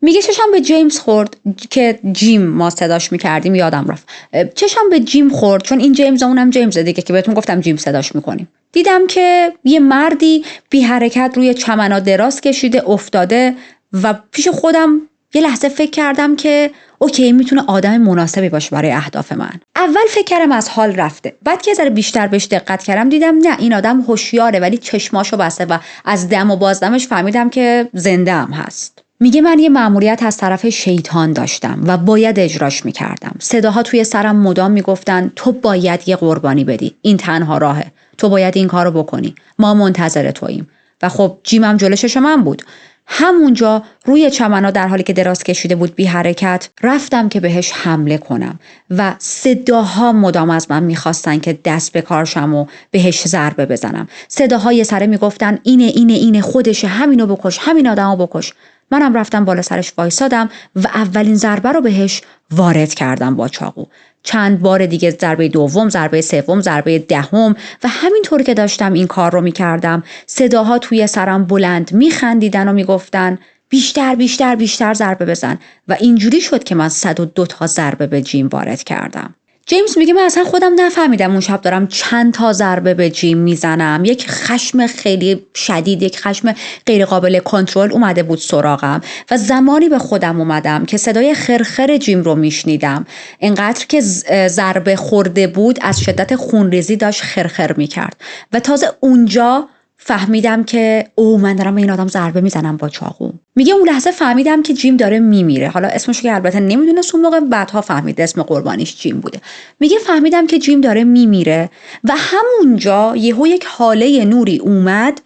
میگه چشم به جیمز خورد که جیم ما صداش میکردیم، یادم رفت. چشم به جیم خورد، چون این جیمز اونم جیمز دیگه که بهتون گفتم جیم صداش میکنیم. دیدم که یه مردی بی حرکت روی چمنا دراز کشیده افتاده و پیش خودم یه لحظه فکر کردم که اوکی میتونه آدم مناسبی باشه برای اهداف من. اول فکر کردم از حال رفته، بعد که ذره بیشتر بهش دقت کردم دیدم نه، این آدم هوشیاره ولی چشماشو بسته و از دم و بازدمش فهمیدم که زنده هم هست. میگه من یه مأموریت از طرف شیطان داشتم و باید اجراش میکردم. صداها توی سرم مدام میگفتن تو باید یه قربانی بدی، این تنها راهه، تو باید این کارو بکنی، ما منتظر توییم. و خب جیمم جلوی چشم من بود. همونجا روی چمنا در حالی که دراز کشیده بود بی حرکت رفتم که بهش حمله کنم و صداها مدام از من میخواستن که دست به کار شم و بهش ضربه بزنم. صداها یه سره میگفتن اینه خودشه، همینو بکش، همین آدمو بکش. منم رفتم بالا سرش وایسادم و اولین ضربه رو بهش وارد کردم با چاقو. چند بار دیگه ضربه دوم، ضربه سوم، ضربه دهم و همینطور که داشتم این کار رو میکردم صداها توی سرم بلند میخندیدن و میگفتن بیشتر بیشتر بیشتر ضربه بزن و اینجوری شد که من 102 تا ضربه به جیم وارد کردم. جیمز میگه من اصلا خودم نفهمیدم اون شب دارم چند تا ضربه به جیم میزنم. یک خشم خیلی شدید، یک خشم غیر قابل کنترل اومده بود سراغم و زمانی به خودم اومدم که صدای خرخر جیم رو میشنیدم. اینقدر که ضربه خورده بود از شدت خونریزی داشت خرخر میکرد و تازه اونجا فهمیدم که من دارم به این آدم ضربه میزنم با چاقو. میگه اون لحظه فهمیدم که جیم داره میمیره. حالا اسمش که البته نمیدونست اون موقع، بعدها فهمید اسم قربانیش جیم بوده. میگه فهمیدم که جیم داره میمیره و همونجا یهو یک حاله نوری اومد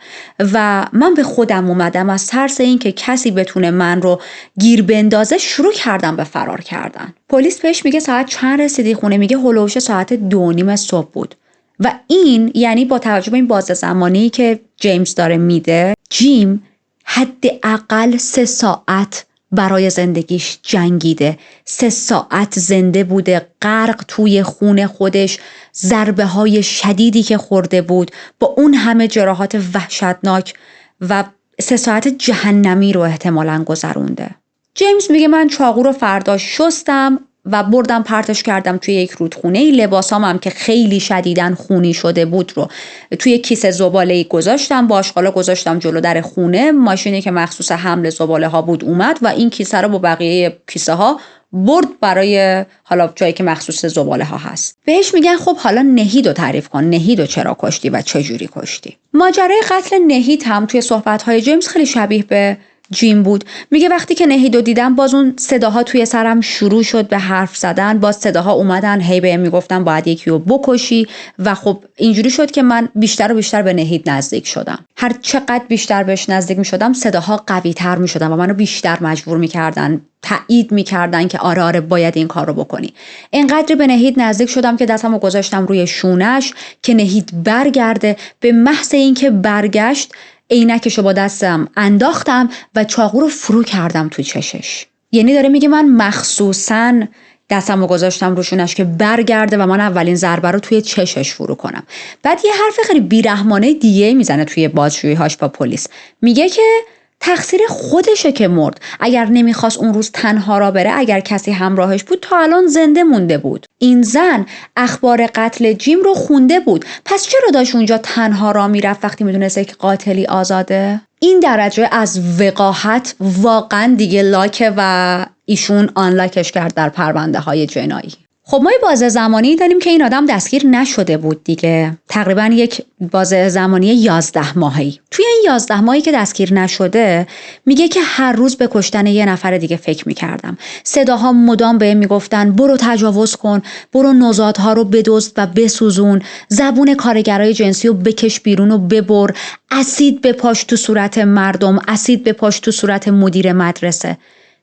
و من به خودم اومدم. از ترس این که کسی بتونه من رو گیر بندازه شروع کردم به فرار کردن. پلیس بهش میگه ساعت چند رسیدی خونه؟ میگه هولوش ساعت 2:30 صبح بود. و این یعنی با توجه به این بازه زمانی که جیمز داره میده، جیم حداقل 3 ساعت برای زندگیش جنگیده، 3 ساعت زنده بوده، غرق توی خون خودش، ضربه های شدیدی که خورده بود با اون همه جراحات وحشتناک و 3 ساعت جهنمی رو احتمالاً گذرونده. جیمز میگه من چاقو رو فردا شستم و بردم پرتش کردم توی یک رودخونه. لباسام هم که خیلی شدیداً خونی شده بود رو توی کیسه زباله‌ای گذاشتم، با آشغالا گذاشتم جلو در خونه. ماشینی که مخصوص حمل زباله ها بود اومد و این کیسه رو با بقیه کیسه ها برد برای حالا جایی که مخصوص زباله ها هست. بهش میگن خب حالا نهید رو تعریف کن، نهید رو چرا کشتی و چه جوری کشتی؟ ماجرای قتل نهید هم توی صحبت‌های جیمز خیلی شبیه به جیم بود. میگه وقتی که نهیدو دیدم باز اون صداها توی سرم شروع شد به حرف زدن، باز صداها اومدن هی بهم میگفتن باید یکی رو بکشی و خب اینجوری شد که من بیشتر و بیشتر به نهید نزدیک شدم. هر چقدر بیشتر بهش نزدیک میشدم صداها قوی تر میشدن و منو بیشتر مجبور میکردن، تایید میکردن که آره باید این کار رو بکنی. اینقدر به نهید نزدیک شدم که دستمو گذاشتم روی شونش که نهید برگرده. به محض اینکه برگشت عینکشو با دستم انداختم و چاقو رو فرو کردم تو چشش. یعنی داره میگه من مخصوصاً دستمو گذاشتم روشونش که برگرده و من اولین ضربه رو توی چشش فرو کنم. بعد یه حرف خیلی بیرحمانه دیگه میزنه توی بازجویی‌هاش با پلیس. میگه که تقصیر خودشه که مرد. اگر نمیخواست اون روز تنها را بره، اگر کسی همراهش بود تا الان زنده مونده بود. این زن اخبار قتل جیم رو خونده بود، پس چرا داشت اونجا تنها را میرفت وقتی میدونست که قاتلی آزاده؟ این درجه از وقاحت واقعا دیگه لاکه و ایشون آنلاکش کرد در پرونده های جنایی. خب ما یه بازه زمانی داریم که این آدم دستگیر نشده بود دیگه، تقریبا یک بازه زمانی 11 ماهی. توی این 11 ماهی که دستگیر نشده میگه که هر روز به کشتن یه نفر دیگه فکر میکردم. صداها مدام بهم میگفتن برو تجاوز کن، برو نوزادها رو بدزد و بسوزون، زبون کارگرای جنسی رو بکش بیرون و ببر، اسید بپاش تو صورت مردم، اسید بپاش تو صورت مدیر مدرسه.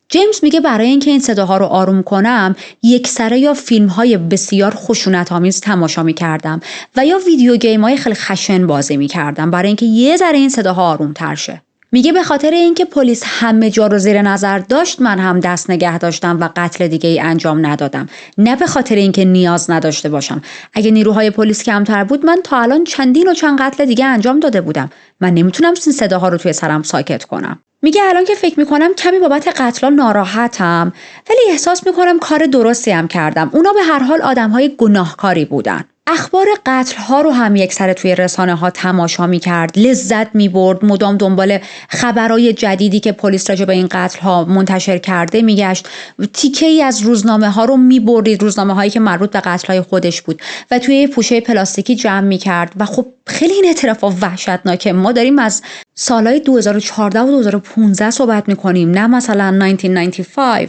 جیمز میگه برای اینکه این صداها رو آروم کنم یکسره یا فیلم‌های بسیار خشونت‌آمیز تماشا می‌کردم و یا ویدیو گیم‌های خیلی خشن بازی می‌کردم برای اینکه یه ذره این صداها آروم‌تر شه. میگه به خاطر اینکه پلیس همه جا رو زیر نظر داشت من هم دست نگه داشتم و قتل دیگه ای انجام ندادم، نه به خاطر اینکه نیاز نداشته باشم. اگه نیروهای پلیس کمتر بود من تا الان چندین و چند قتل دیگه انجام داده بودم. من نمیتونم این صداها رو توی سرم ساکت کنم. میگه الان که فکر میکنم کمی بابت قتل‌ها ناراحتم، ولی احساس میکنم کار درستی هم کردم. اونا به هر حال آدم‌های گناهکاری بودن. اخبار قتل‌ها رو هم یک سر توی رسانه‌ها تماشا می‌کرد، لذت می‌برد، مدام دنبال خبرای جدیدی که پلیس راجع به این قتل‌ها منتشر کرده میگشت، تیکه‌ای از روزنامه‌ها رو می‌برید، روزنامه‌هایی که مربوط به قتل‌های خودش بود و توی یه پوشه پلاستیکی جمع می‌کرد. و خب خیلی این اعتراف وحشتناکه. ما داریم از سالهای 2014 و 2015 صحبت می‌کنیم، نه مثلا 1995.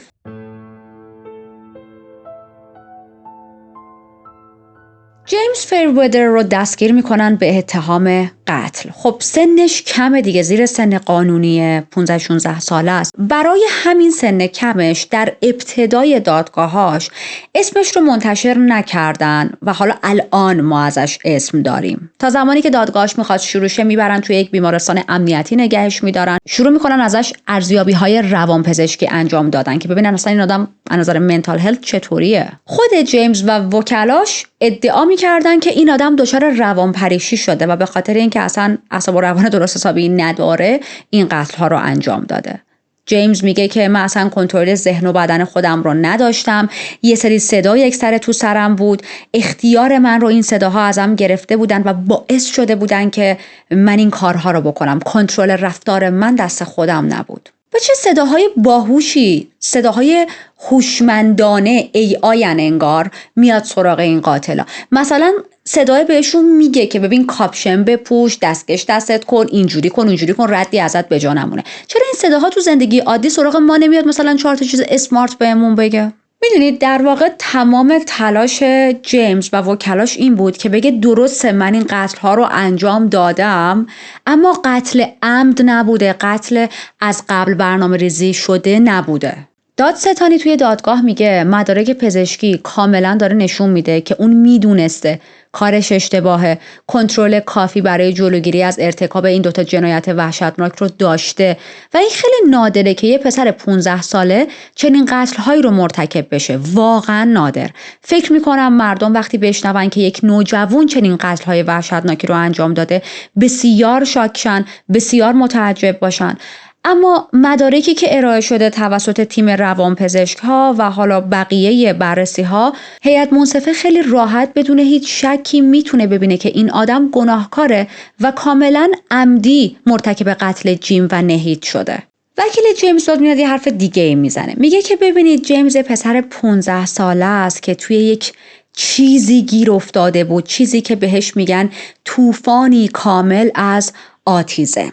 جیمز فیرویدر رو دستگیر میکنن به اتهام قتل. خب سنش کمه دیگه، زیر سن قانونی 15-16 ساله است. برای همین سن کمش در ابتدای دادگاهاش اسمش رو منتشر نکردن و حالا الان ما ازش اسم داریم. تا زمانی که دادگاهش میخواد شروع شه میبرن توی یک بیمارستان امنیتی نگهش میدارن، شروع میکنن ازش ارزیابی‌های روانپزشکی انجام دادن که ببینن اصلا این آدم از نظر منتال هلت چطوریه. خود جیمز و وکلاش ادعا می‌کردن که این آدم دچار روانپریشی شده و به خاطر اینکه اصلا اعصاب و روان درست حسابی نداره این قتل‌ها رو انجام داده. جیمز میگه که من اصلا کنترل ذهن و بدن خودم رو نداشتم، یه سری صدا یک سر تو سرم بود، اختیار من رو این صداها ازم گرفته بودن و باعث شده بودن که من این کارها رو بکنم. کنترل رفتار من دست خودم نبود. و چه صداهای باهوشی، صداهای هوشمندانه AI انگار میاد سراغ این قاتلا. مثلا صدای بهشون میگه که ببین کاپشن بپوش، دستکش دستت کن، اینجوری کن اونجوری کن، ردی ازت به جا نمونه. چرا این صداها تو زندگی عادی سراغ ما نمیاد مثلا 4 تا چیز اسمارت بهمون بگه؟ میدونید در واقع تمام تلاش جیمز و وکلاش این بود که بگه درسته من این قتل ها رو انجام دادم، اما قتل عمد نبوده، قتل از قبل برنامه ریزی شده نبوده. دادستانی توی دادگاه میگه مدارک پزشکی کاملا داره نشون میده که اون میدونسته کارش اشتباهه، کنترل کافی برای جلوگیری از ارتکاب این دوتا جنایت وحشتناک رو داشته و این خیلی نادره که یه پسر 15 ساله چنین قتل‌هایی رو مرتکب بشه. واقعا نادر. فکر میکنم مردم وقتی بشنون که یک نوجوان چنین قتل‌های وحشتناکی رو انجام داده بسیار شاکشن، بسیار متعجب باشن. اما مدارکی که ارائه شده توسط تیم روانپزشک‌ها و حالا بقیه بررسی‌ها، هیئت منصفه خیلی راحت بدون هیچ شکی میتونه ببینه که این آدم گناهکاره و کاملا عمدی مرتکب قتل جیم و نهید شده. وکیل جیمز میاد یه حرف دیگه ای میزنه. میگه که ببینید جیمز پسر 15 ساله است که توی یک چیزی گیر افتاده بود، چیزی که بهش میگن طوفانی کامل از آتیزم.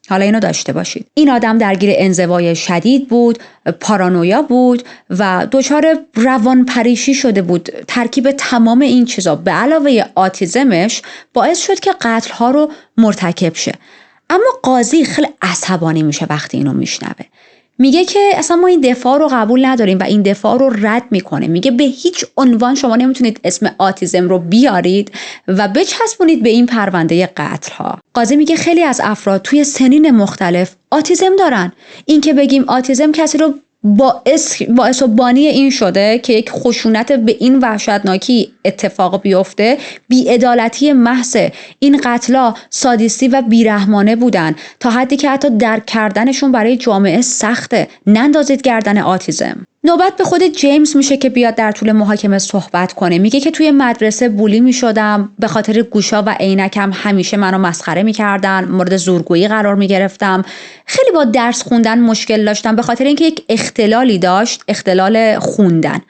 حالا اینو داشته باشید. این آدم درگیر انزوای شدید بود، پارانویا بود و دچار روانپریشی شده بود. ترکیب تمام این چیزا به علاوه آتیزمش باعث شد که قتل‌ها رو مرتکب شه. اما قاضی خیلی عصبانی میشه وقتی اینو میشنوه. میگه که اصلا ما این دفاع رو قبول نداریم و این دفاع رو رد میکنه. میگه به هیچ عنوان شما نمیتونید اسم آتیزم رو بیارید و بچسبونید به این پرونده قتل ها. قاضی میگه خیلی از افراد توی سنین مختلف آتیزم دارن. این که بگیم آتیزم کسی رو باعث و بانی این شده که یک خشونت به این وحشتناکی اتفاق بیفته، بی‌عدالتی محض. این قتلا سادیستی و بیرحمانه بودن تا حدی که حتی درک کردنشون برای جامعه سخته. نندازید گردن آتیزم. نوبت به خود جیمز میشه که بیاد در طول محاکمه صحبت کنه. میگه که توی مدرسه بولی میشدم، به خاطر گوشا و عینکم همیشه منو مسخره میکردن، مورد زورگویی قرار میگرفتم، خیلی با درس خوندن مشکل داشتم به خاطر اینکه یک اختلالی داشت، اختلال خوندن.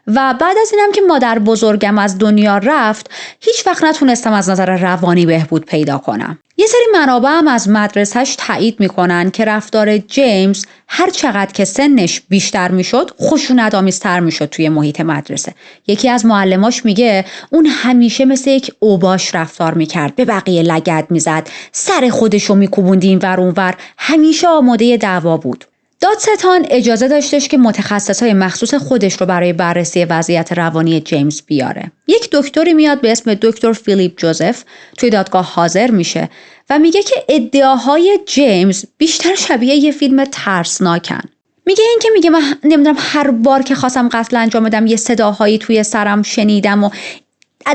و بعد از اینم که مادر بزرگم از دنیا رفت هیچ وقت نتونستم از نظر روانی بهبود پیدا کنم. یه سری منابع هم از مدرسه‌اش تایید میکنن که رفتار جیمز هر چقدر که سنش بیشتر میشد خشونت‌آمیزتر میشد توی محیط مدرسه. یکی از معلماش میگه اون همیشه مثل یک اوباش رفتار میکرد، به بقیه لگد میزد، سر خودشو میکوبوند اینور اونور، همیشه آماده دعوا بود. دادستان اجازه داشتش که متخصصای مخصوص خودش رو برای بررسی وضعیت روانی جیمز بیاره. یک دکتری میاد به اسم دکتر فیلیپ جوزف توی دادگاه حاضر میشه و میگه که ادعاهای جیمز بیشتر شبیه یه فیلم ترسناکن. میگه من نمیدونم هر بار که خواستم قتل انجام بدم یه صداهایی توی سرم شنیدم و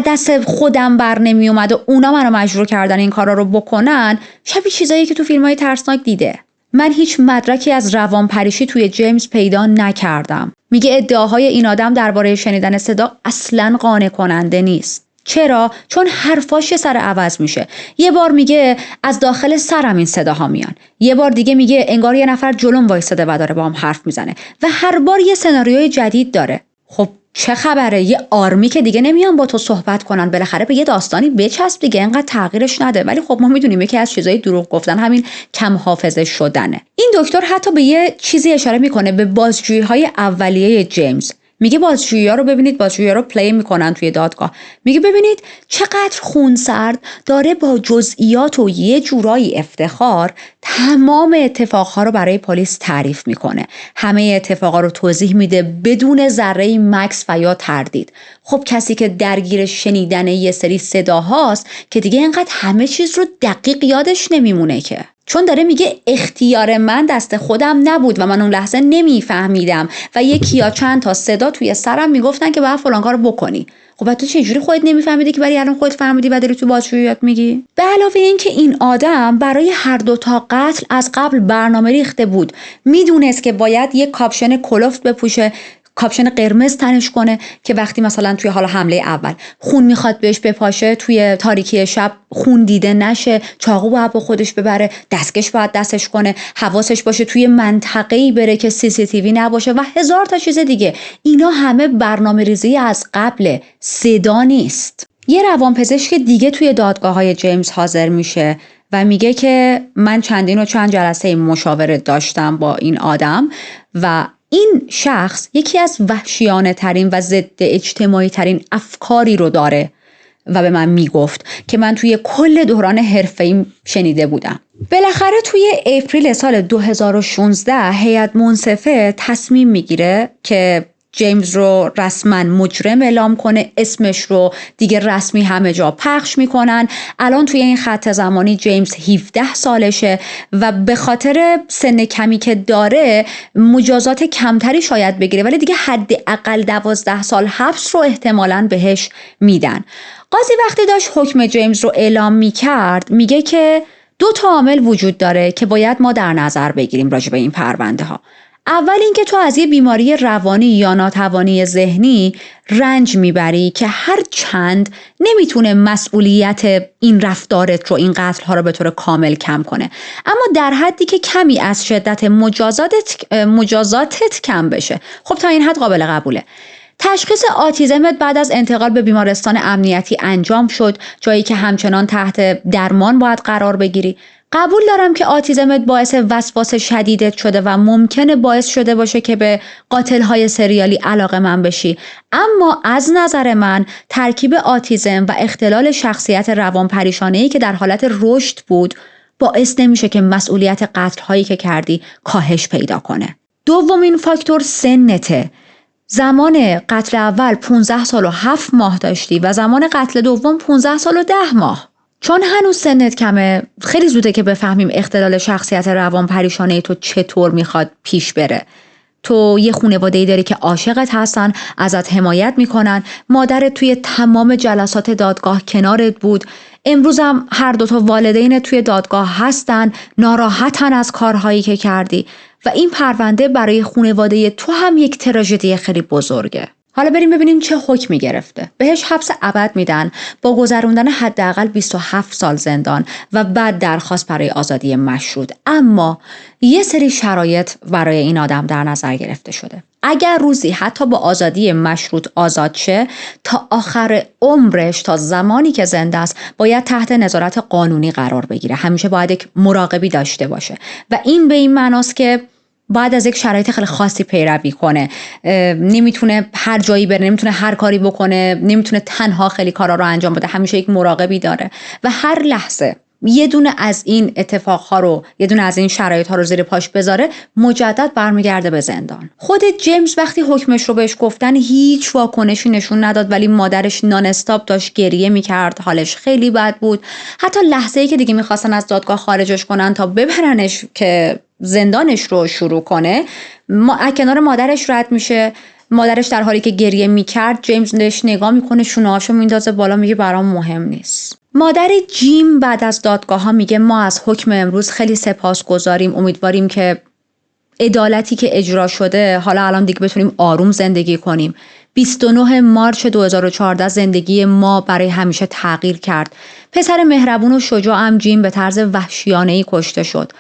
دست خودم بر نمی اومد و اونا منو مجبور کردن این کارا رو بکنن، شبیه چیزایی که تو فیلم‌های ترسناک دیده. من هیچ مدرکی از روانپریشی توی جیمز پیدا نکردم. میگه ادعاهای این آدم درباره شنیدن صدا اصلاً قانع کننده نیست. چرا؟ چون حرفاش سر عوض میشه. یه بار میگه از داخل سرم این صداها میان. یه بار دیگه میگه انگار یه نفر جلوم وایساده و داره با هم حرف میزنه و هر بار یه سناریوی جدید داره. خب چه خبره؟ یه آرمی که دیگه نمیان با تو صحبت کنن، بالاخره به یه داستانی بچسب دیگه، انقدر تغییرش نده. ولی خب ما میدونیم یکی از چیزای دروغ گفتن همین کم حافظه شدنه. این دکتر حتی به یه چیزی اشاره میکنه، به بازجویی‌های اولیه جیمز. میگه بازجویی‌ها رو ببینید، بازجویی‌ها رو پلی میکنن توی دادگاه. میگه ببینید چقدر خونسرد داره با جزئیات و یه جورایی افتخار تمام اتفاقها رو برای پلیس تعریف میکنه. همه اتفاقا رو توضیح میده بدون ذره مکث و یا تردید. خب کسی که درگیر شنیدن یه سری صداهاست که دیگه اینقدر همه چیز رو دقیق یادش نمیمونه که. چون داره میگه اختیار من دست خودم نبود و من اون لحظه نمیفهمیدم و یکی یا چند تا صدا توی سرم میگفتن که باید فلان کارو بکنی. خب تو چجوری خودت نمیفهمیدی که برای الان خودت فهمیدی و داری تو بازجوییات میگی؟ به علاوه این که این آدم برای هر دو تا قتل از قبل برنامه ریخته بود. میدونست که باید یک کاپشن کلفت بپوشه، کاپشن قرمز تنش کنه که وقتی مثلا توی حال حمله اول خون میخواد بهش بپاشه، توی تاریکی شب خون دیده نشه، چاقو باید با خودش ببره، دستکش باید دستش کنه، حواسش باشه توی منطقه‌ای بره که CCTV نباشه و هزار تا چیز دیگه. اینا همه برنامه‌ریزی از قبل، صدا نیست. یه روانپزشک دیگه توی دادگاه‌های جیمز حاضر میشه و میگه که من چند جلسه مشاوره داشتم با این آدم و این شخص یکی از وحشیانه ترین و ضد اجتماعی ترین افکاری رو داره و به من میگفت که من توی کل دوران حرفه‌ای شنیده بودم. بالاخره توی اپریل سال 2016 هیئت منصفه تصمیم میگیره که جیمز رو رسما مجرم اعلام کنه، اسمش رو دیگه رسمی همه جا پخش میکنن. الان توی این خط زمانی جیمز 17 سالشه و به خاطر سن کمی که داره مجازات کمتری شاید بگیره، ولی دیگه حداقل 12 سال حبس رو احتمالاً بهش میدن. قاضی وقتی داشت حکم جیمز رو اعلام میکرد میگه که 2 عامل وجود داره که باید ما در نظر بگیریم راجع به این پرونده ها. اول اینکه تو از یه بیماری روانی یا ناتوانی ذهنی رنج میبری که هر چند نمیتونه مسئولیت این رفتارت رو، این قتل ها رو به طور کامل کم کنه، اما در حدی که کمی از شدت مجازاتت کم بشه. خب تا این حد قابل قبوله. تشخیص آتیزمت بعد از انتقال به بیمارستان امنیتی انجام شد، جایی که همچنان تحت درمان باید قرار بگیری. قبول دارم که آتیزمت باعث وسواس شدیدت شده و ممکنه باعث شده باشه که به قاتل‌های سریالی علاقه‌مند بشی، اما از نظر من ترکیب آتیزم و اختلال شخصیت روانپریشانه‌ای که در حالت رشد بود باعث نمیشه که مسئولیت قتل‌هایی که کردی کاهش پیدا کنه. دومین فاکتور سنته. زمان قتل اول 15 سال و 7 ماه داشتی و زمان قتل دوم 15 سال و 10 ماه. چون هنوز سنت کمه، خیلی زوده که بفهمیم اختلال شخصیت روانپریشانه تو چطور میخواد پیش بره. تو یه خانواده‌ای داری که عاشقت هستن، ازت حمایت میکنن، مادرت توی تمام جلسات دادگاه کنارت بود، امروز هم هر 2 والدینت توی دادگاه هستن، ناراحتن از کارهایی که کردی و این پرونده برای خانواده تو هم یک تراژدی خیلی بزرگه. حالا بریم ببینیم چه حکمی گرفته. بهش حبس ابد میدن با گذروندن حداقل 27 سال زندان و بعد درخواست برای آزادی مشروط. اما یه سری شرایط برای این آدم در نظر گرفته شده. اگر روزی حتی با آزادی مشروط آزاد شه، تا آخر عمرش، تا زمانی که زنده است، باید تحت نظارت قانونی قرار بگیره. همیشه باید یک مراقبی داشته باشه و این به این معناست که باید از یک شرایط خیلی خاصی پیروی کنه. نمیتونه هر جایی بره، نمیتونه هر کاری بکنه، نمیتونه تنها خیلی کارا رو انجام بده. همیشه یک مراقبی داره و هر لحظه یه دونه از این اتفاقها رو، یه دونه از این شرایط‌ها رو زیر پاش بذاره، مجدد برمیگرده به زندان. خود جیمز وقتی حکمش رو بهش گفتن هیچ واکنشی نشون نداد، ولی مادرش نان استاپ داشت گریه میکرد، حالش خیلی بد بود. حتی لحظه‌ای که دیگه میخواستن از دادگاه خارجش کنن تا ببرنش که زندانش رو شروع کنه، از کنار مادرش رد میشه. مادرش در حالی که گریه میکرد، جیمز بهش نگاه میکنه، شونه‌هاشو میندازه بالا، میگه برام مهم نیست. مادر جیم بعد از دادگاه ها میگه ما از حکم امروز خیلی سپاسگزاریم، امیدواریم که عدالتی که اجرا شده حالا الان دیگه بتونیم آروم زندگی کنیم. 29 مارچ 2014 زندگی ما برای همیشه تغییر کرد. پسر مهربون و شجاعم جیم به طرز وحشیانه‌ای کشته شد.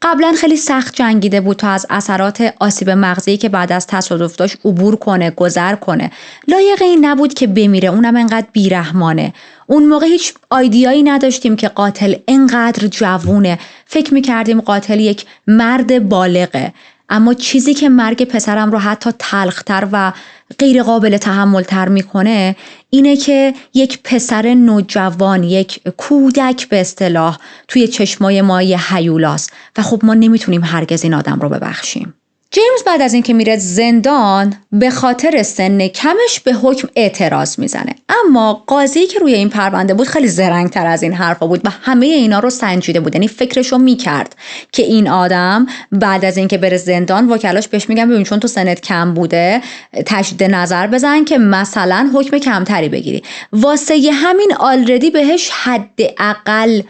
قبلا خیلی سخت جنگیده بود تا از اثرات آسیب مغزی که بعد از تصادف داشت عبور کنه، گذر کنه. لایق این نبود که بمیره، اونم انقدر بیرحمانه. اون موقع هیچ آیدیایی نداشتیم که قاتل انقدر جوونه. فکر میکردیم قاتل یک مرد بالغه. اما چیزی که مرگ پسرم رو حتی تلختر و غیر قابل تحملتر میکنه اینه که یک پسر نوجوان، یک کودک به اصطلاح، توی چشمای ما یه هیولاست و خب ما نمیتونیم هرگز این آدم رو ببخشیم. جیمز بعد از اینکه میره زندان به خاطر سن کمش به حکم اعتراض میزنه، اما قاضی که روی این پرونده بود خیلی زرنگ‌تر از این حرفا بود و همه اینا رو سنجیده بود. یعنی فکرشو میکرد که این آدم بعد از اینکه بره زندان، وکلاش بهش میگن ببین چون تو سنت کم بوده تجدید نظر بزن که مثلا حکم کمتری بگیری. واسه همین آلردی بهش حداقل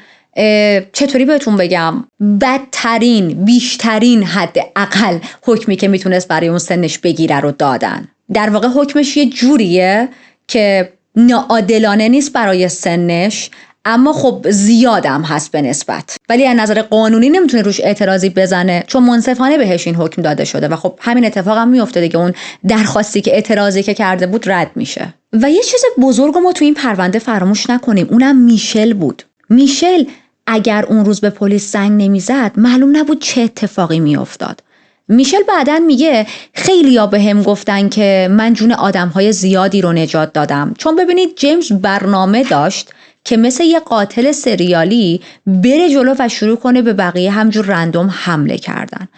چطوری بهتون بگم، بدترین، بیشترین حداقل حکمی که میتونست برای اون سنش بگیره رو دادن. در واقع حکمش یه جوریه که ناعادلانه نیست برای سنش، اما خب زیادم هست به نسبت، ولی از نظر قانونی نمیتونه روش اعتراضی بزنه چون منصفانه بهش این حکم داده شده و خب همین اتفاق هم میفته دیگه. اون درخواستی که اعتراضی که کرده بود رد میشه. و یه چیز بزرگ ما تو این پرونده فراموش نکنیم، اونم میشل بود. میشل اگر اون روز به پلیس زنگ نمیزد معلوم نبود چه اتفاقی میافتاد. میشل بعدن میگه خیلیا بهم گفتن که من جون آدمهای زیادی رو نجات دادم، چون ببینید جیمز برنامه داشت که مثل یه قاتل سریالی بره جلو و شروع کنه به بقیه همجور رندوم حمله کردن.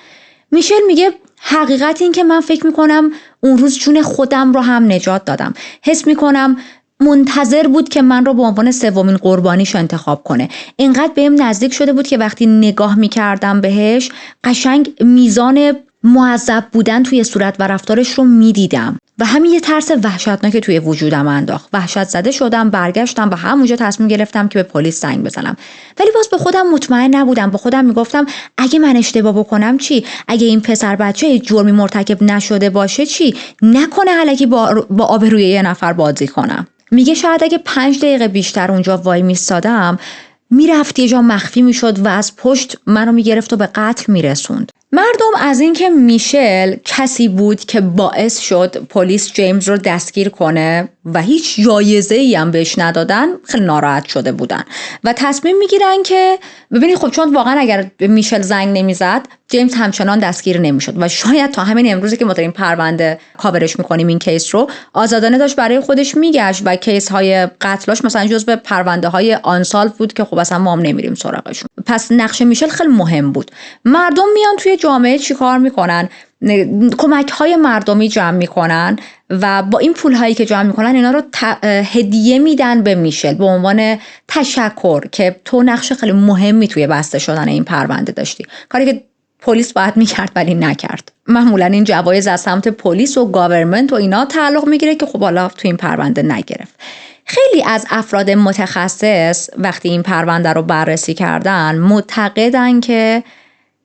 میشل میگه حقیقت این که من فکر میکنم اون روز جون خودم رو هم نجات دادم. حس میکنم منتظر بود که من رو به عنوان سومین قربانیش انتخاب کنه. اینقدر بهم نزدیک شده بود که وقتی نگاه میکردم بهش قشنگ میزان معذب بودن توی صورت و رفتارش رو میدیدم و همین یه ترس وحشتناک توی وجودم انداخت. وحشت زده شدم، برگشتم و همونجا تصمیم گرفتم که به پلیس زنگ بزنم. ولی باز به خودم مطمئن نبودم. به خودم میگفتم اگه من اشتباه بکنم چی؟ اگه این پسر بچه جرمی مرتکب نشده باشه چی؟ نکنه الکی با آبروی یه نفر بازی کنم. میگه شاید اگه 5 دقیقه بیشتر اونجا وای میستادم میرفت یه جا مخفی میشد و از پشت منو میگرفت و به قتل میرسوند. مردم از اینکه میشل کسی بود که باعث شد پلیس جیمز رو دستگیر کنه و هیچ جایزه‌ای هم بهش ندادن خیلی ناراحت شده بودن و تصمیم میگیرن که ببینید خب چون واقعا اگر میشل زنگ نمیزد جیمز همچنان دستگیر نمیشد و شاید تا همین امروزی که ما داریم پرونده کاورش میکنیم این کیس رو آزادانه داشت برای خودش میگشت و کیس های قتلاش مثلا جزو پرونده های آنسال بود که خب اصلا ما هم نمیریم سراغشون. پس نقش میشل خیلی مهم بود. مردم میان توی جامعه چیکار میکنن؟ کمک های مردمی جمع میکنن و با این پول هایی که جمع میکنن اینا رو هدیه میدن به میشل به عنوان تشکر که تو نقش خیلی مهمی توی بسته شدن این پرونده داشتی، کاری که پلیس باید میکرد ولی نکرد. معمولا این جوایز از سمت پلیس و گاورمنت و اینا تعلق میگیره که خب حالا توی این پرونده نگرفت. خیلی از افراد متخصص وقتی این پرونده رو بررسی کردن معتقدن که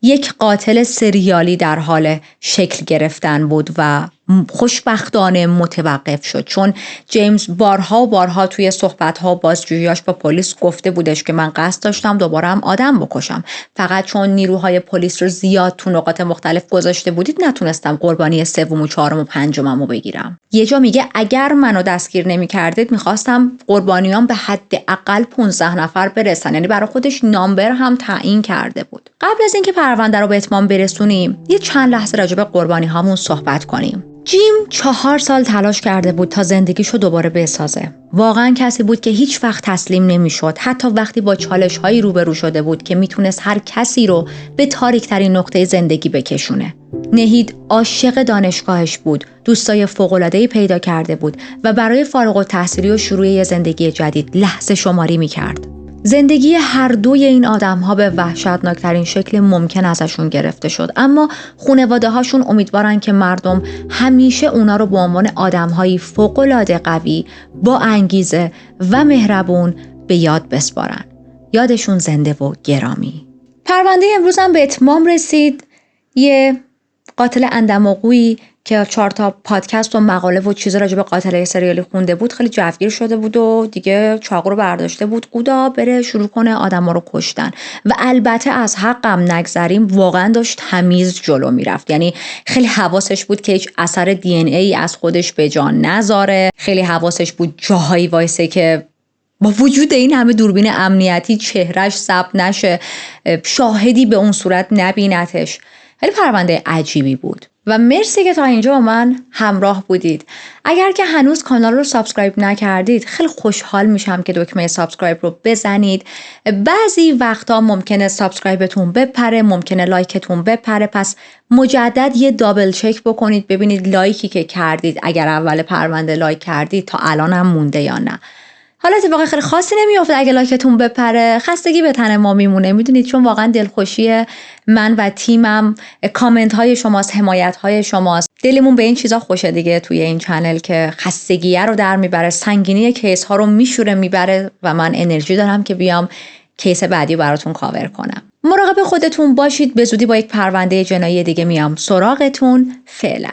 یک قاتل سریالی در حال شکل گرفتن بود و خوشبختانه متوقف شد، چون جیمز بارها و بارها توی صحبت‌ها و بازجوییاش با پلیس گفته بودش که من قصد داشتم دوباره هم آدم بکشم، فقط چون نیروهای پلیس رو زیاد تو نقاط مختلف گذاشته بودید نتونستم قربانی سوم و چهارم و پنجمم رو بگیرم. یه جا میگه اگر منو دستگیر نمی‌کردید می‌خواستم قربانیام به حداقل 15 نفر برسن، یعنی برای خودش نامبر هم تعیین کرده بود. قبل از اینکه پرونده رو به اتمام برسونیم یه چند لحظه راجع به قربانی‌هامون صحبت کنیم. جیم 4 سال تلاش کرده بود تا زندگیشو دوباره بسازه. واقعا کسی بود که هیچ وقت تسلیم نمیشد، حتی وقتی با چالش‌هایی روبرو شده بود که میتونست هر کسی رو به تاریک‌ترین نقطه زندگی بکشونه. نهید عاشق دانشگاهش بود، دوستای فوق‌العاده‌ای پیدا کرده بود و برای فارغ التحصیلی و شروع یه زندگی جدید لحظه شماری می‌کرد. زندگی هر دوی این آدم‌ها به وحشتناکترین شکل ممکن ازشون گرفته شد، اما خانواده‌هاشون امیدوارن که مردم همیشه اونا رو به عنوان آدم‌هایی فوق‌العاده قوی، با انگیزه و مهربون به یاد بسپارن. یادشون زنده و گرامی. پرونده امروز هم به اتمام رسید. یه قاتل اندماغویی که 4 تا پادکست و مقاله و چیز راجع به قاتل سریالی خونده بود خیلی جوگیر شده بود و دیگه چاقو رو برداشته بود قودا بره شروع کنه آدما رو کشتن و البته از حقم نگذریم واقعا داشت تمیز جلو میرفت، یعنی خیلی حواسش بود که هیچ اثر دی ان ای از خودش به جا نذاره، خیلی حواسش بود جاهایی وایسه که با وجود این همه دوربین امنیتی چهرش ثبت نشه، شاهدی به اون صورت نبینتش. خیلی پرونده عجیبی بود و مرسی که تا اینجا با من همراه بودید. اگر که هنوز کانال رو سابسکرایب نکردید خیلی خوشحال میشم که دکمه سابسکرایب رو بزنید. بعضی وقتا ممکنه سابسکرایبتون بپره، ممکنه لایکتون بپره، پس مجدد یه دابل چک بکنید ببینید لایکی که کردید اگر اول پرونده لایک کردید تا الان هم مونده یا نه. حالا اتفاق خیلی خاصی نمیافته اگه لایکتون بپره، خستگی به تن ما میمونه، میدونید، چون واقعا دلخوشی من و تیمم کامنت های شماست، حمایت های شماست. دلمون به این چیزا خوشه دیگه توی این چنل که خستگیه رو در میبره، سنگینی کیس ها رو میشوره میبره و من انرژی دارم که بیام کیس بعدی براتون کاور کنم. مراقب خودتون باشید، به زودی با یک پرونده جنایی دیگه میام سراغتون. فعلا